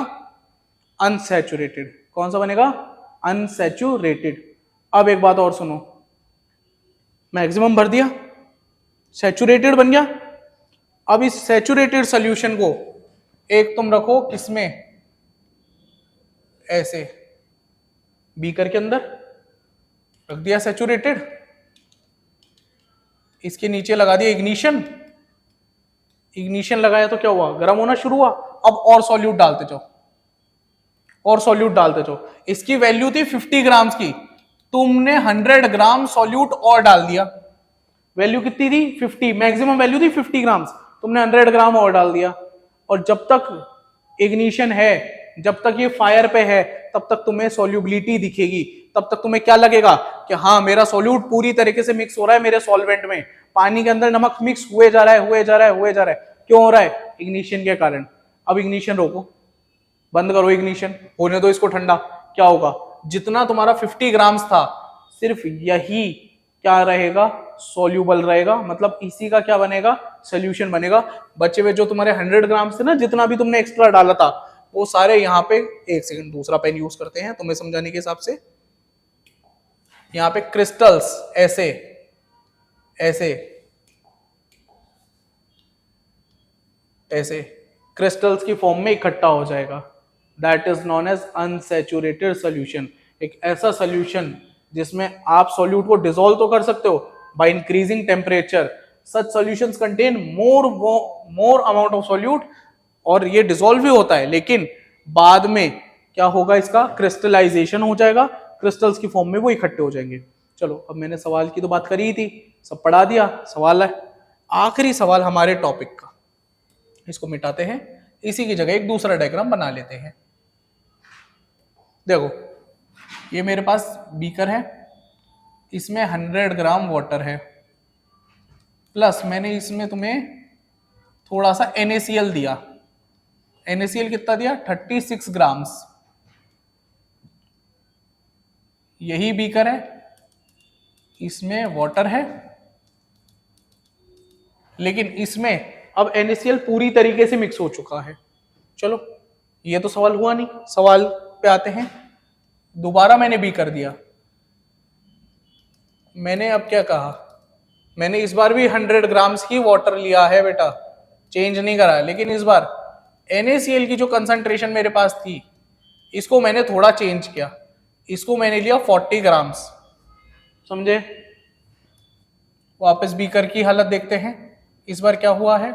अनसैचुरेटेड। कौन सा बनेगा, अनसैचुरेटेड। अब एक बात और सुनो, मैक्सिमम भर दिया, सैचुरेटेड बन गया। अब इस सैचुरेटेड सॉल्यूशन को एक तुम रखो किसमें, ऐसे बीकर के अंदर रख दिया सैचुरेटेड, इसके नीचे लगा दिया इग्निशन, इग्निशन लगाया तो क्या हुआ, गर्म होना शुरू हुआ। अब और सॉल्यूट डालते जाओ, और सॉल्यूट डालते जाओ। इसकी वैल्यू थी 50 ग्राम्स की, तुमने 100 ग्राम सॉल्यूट और डाल दिया। वैल्यू कितनी थी, 50, मैक्सिमम वैल्यू थी 50 ग्राम्स, तुमने 100 ग्राम और डाल दिया। और जब तक इग्निशन है, जब तक ये फायर पे है, तब तक तुम्हें सॉल्युबिलिटी दिखेगी। तब तक तुम्हें क्या लगेगा कि हाँ मेरा सॉल्यूट पूरी तरीके से मिक्स हो रहा है मेरे सॉल्वेंट में, पानी के अंदर नमक मिक्स हुए जा रहा है, हुए जा रहा है, हुए जा रहा है। क्यों हो रहा है, इग्निशन के कारण। अब इग्निशन रोको, बंद करो इग्निशन, होने दो इसको ठंडा। क्या होगा, जितना तुम्हारा 50 ग्राम्स था सिर्फ यही क्या रहेगा, सॉल्यूबल रहेगा, मतलब इसी का क्या बनेगा, सोल्यूशन बनेगा। बचे हुए जो तुम्हारे 100 ग्राम से ना, जितना भी तुमने एक्स्ट्रा डाला था, वो सारे यहाँ पे, एक सेकंड दूसरा पेन यूज करते हैं तुम्हें समझाने के हिसाब से। यहाँ पे क्रिस्टल्स ऐसे ऐसे ऐसे क्रिस्टल्स की फॉर्म में इकट्ठा हो जाएगा, that is known as unsaturated solution. एक ऐसा सोल्यूशन जिसमें आप सॉल्यूट को डिसॉल्व तो कर सकते हो by increasing temperature, such solutions contain more amount of solute, और ये डिसॉल्व भी होता है, लेकिन बाद में क्या होगा, इसका क्रिस्टलाइजेशन हो जाएगा, क्रिस्टल्स की फॉर्म में वो इकट्ठे हो जाएंगे। चलो अब मैंने सवाल की तो बात करी ही थी, सब पढ़ा दिया। सवाल है, आखिरी सवाल हमारे टॉपिक का, इसको मिटाते हैं, इसी की जगह एक दूसरा डायग्राम बना लेते हैं। देखो ये मेरे पास बीकर है, इसमें 100 ग्राम वाटर है, प्लस मैंने इसमें तुम्हें थोड़ा सा NaCl दिया, NaCl कितना दिया 36 ग्राम्स। यही बीकर है, इसमें वाटर है, लेकिन इसमें अब NaCl पूरी तरीके से मिक्स हो चुका है। चलो ये तो सवाल हुआ नहीं, सवाल पे आते हैं। दोबारा मैंने बी कर दिया, मैंने अब क्या कहा, मैंने इस बार भी 100 ग्राम्स ही वाटर लिया है बेटा, चेंज नहीं करा, लेकिन इस बार NaCl की जो कंसंट्रेशन मेरे पास थी इसको मैंने थोड़ा चेंज किया, इसको मैंने लिया 40 ग्राम्स, समझे। वापस बीकर की हालत देखते हैं, इस बार क्या हुआ है।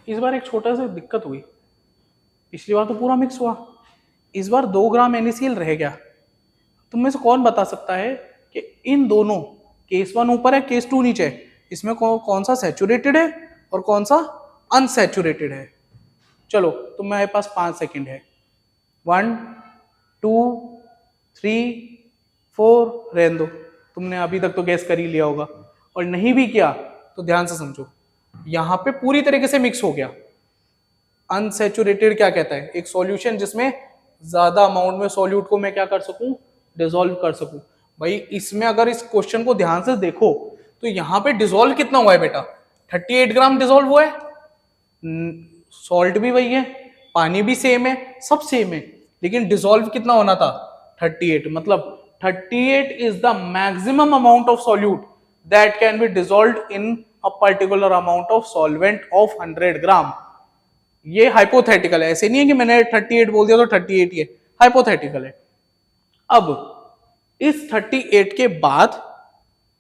इस बार एक छोटा सा दिक्कत हुई, पिछली बार तो पूरा मिक्स हुआ, इस बार 2 ग्राम NaCl रह गया। तुम में से कौन बता सकता है कि इन दोनों, केस 1 ऊपर है केस 2 नीचे है, इसमें कौन सा सैचुरेटेड है और कौन सा अनसैचुरेटेड है। चलो तुम्हारे पास 5 सेकंड है, 1 2 3 4, रहने दो, तुमने अभी तक तो गैस कर ही लिया होगा, और नहीं भी किया तो ध्यान से समझो, यहां पे पूरी तरीके से मिक्स हो गया। अनसैचुरेटेड क्या कहता है, एक सॉल्यूशन जिसमें ज्यादा अमाउंट में सॉल्यूट को मैं क्या कर सकूं, डिसॉल्व कर सकूं। भाई इसमें अगर इस क्वेश्चन को ध्यान से देखो तो यहां पे डिसॉल्व कितना हुआ है बेटा, 38 ग्राम डिसॉल्व हुआ है, सॉल्ट भी वही है, पानी भी सेम है, सब सेम है, लेकिन डिसॉल्व कितना होना था 38, मतलब 38 is the maximum amount of solute that can be dissolved in a particular amount of solvent of 100 ग्राम। ये हाइपोथेटिकल है, ऐसे नहीं है कि मैंने 38 बोल दिया तो 38 ही है, हाइपोथेटिकल है। अब इस 38 के बाद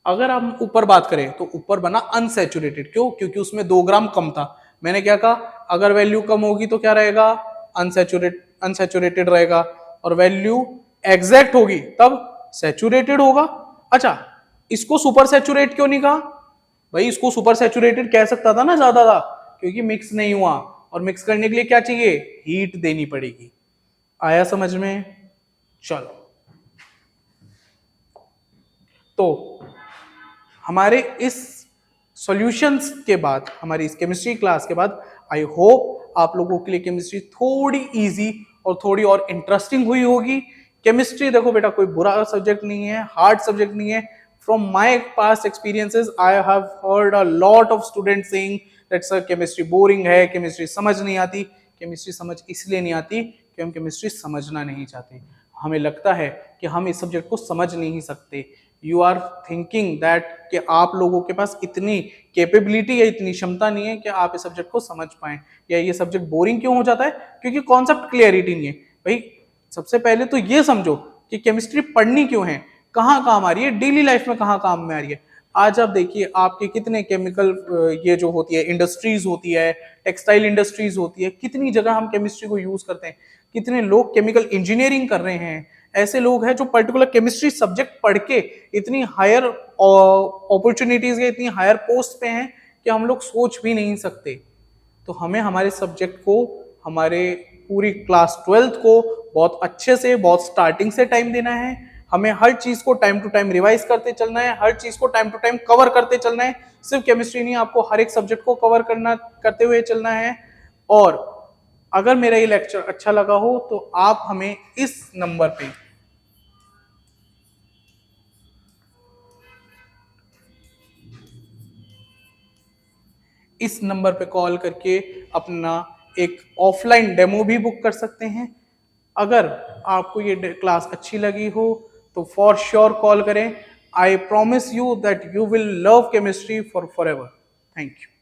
अगर हम ऊपर बात करें तो ऊपर बना अनसैचुरेटेड, क्यों, क्योंकि उसमें 2 ग्राम कम था। मैंने क्या कहा, अगर वैल्यू कम होगी तो क्या रहेगा, अनसैचुरेटेड रहेगा, और वैल्यू एग्जैक्ट होगी तब सैचुरेटेड होगा। अच्छा, इसको सुपर सैचुरेट क्यों नहीं कहा, भाई इसको सुपर सैचुरेटेड कह सकता था ना, ज्यादा था, क्योंकि मिक्स नहीं हुआ, और मिक्स करने के लिए क्या चाहिए, हीट देनी पड़ेगी। आया समझ में। चलो तो हमारे इस सॉल्यूशंस के बाद, हमारी इस केमिस्ट्री क्लास के बाद, आई होप आप लोगों के लिए केमिस्ट्री थोड़ी इजी और थोड़ी और इंटरेस्टिंग हुई होगी। केमिस्ट्री देखो बेटा कोई बुरा सब्जेक्ट नहीं है, हार्ड सब्जेक्ट नहीं है। From my past experiences I have heard a lot of students saying that sir chemistry boring है, केमिस्ट्री समझ नहीं आती। केमिस्ट्री समझ इसलिए नहीं आती कि हम केमिस्ट्री समझना नहीं चाहते, हमें लगता है कि हम इस सब्जेक्ट को समझ नहीं सकते। यू आर थिंकिंग दैट कि आप लोगों के पास इतनी कैपेबिलिटी या इतनी क्षमता नहीं है कि आप इस सब्जेक्ट को समझ पाएं, या ये सब्जेक्ट बोरिंग क्यों हो जाता है, क्योंकि कॉन्सेप्ट क्लियरिटी नहीं है। भाई सबसे पहले तो ये समझो कि केमिस्ट्री पढ़नी क्यों है, कहाँ काम आ रही है, डेली लाइफ में कहाँ काम में आ रही है। आज आप देखिए आपके कितने केमिकल ये जो होती है इंडस्ट्रीज होती है, टेक्सटाइल इंडस्ट्रीज होती है, कितनी जगह हम केमिस्ट्री को यूज करते हैं। कितने लोग केमिकल इंजीनियरिंग कर रहे हैं, ऐसे लोग हैं जो पर्टिकुलर केमिस्ट्री सब्जेक्ट पढ़ के इतनी हायर अपॉर्चुनिटीज या इतनी हायर पोस्ट पे हैं कि हम लोग सोच भी नहीं सकते। तो हमें हमारे सब्जेक्ट को, हमारे पूरी क्लास 12th को बहुत अच्छे से, बहुत स्टार्टिंग से टाइम देना है। हमें हर चीज को टाइम टू टाइम रिवाइज करते चलना है, हर चीज को टाइम टू टाइम कवर करते चलना है। सिर्फ केमिस्ट्री नहीं, आपको हर एक सब्जेक्ट को कवर करते हुए चलना है। और अगर मेरा ये लेक्चर अच्छा लगा हो तो आप हमें इस नंबर पे कॉल करके अपना एक ऑफलाइन डेमो भी बुक कर सकते हैं। अगर आपको ये क्लास अच्छी लगी हो तो फॉर श्योर कॉल करें। I promise you that you will love chemistry for ever. Thank you.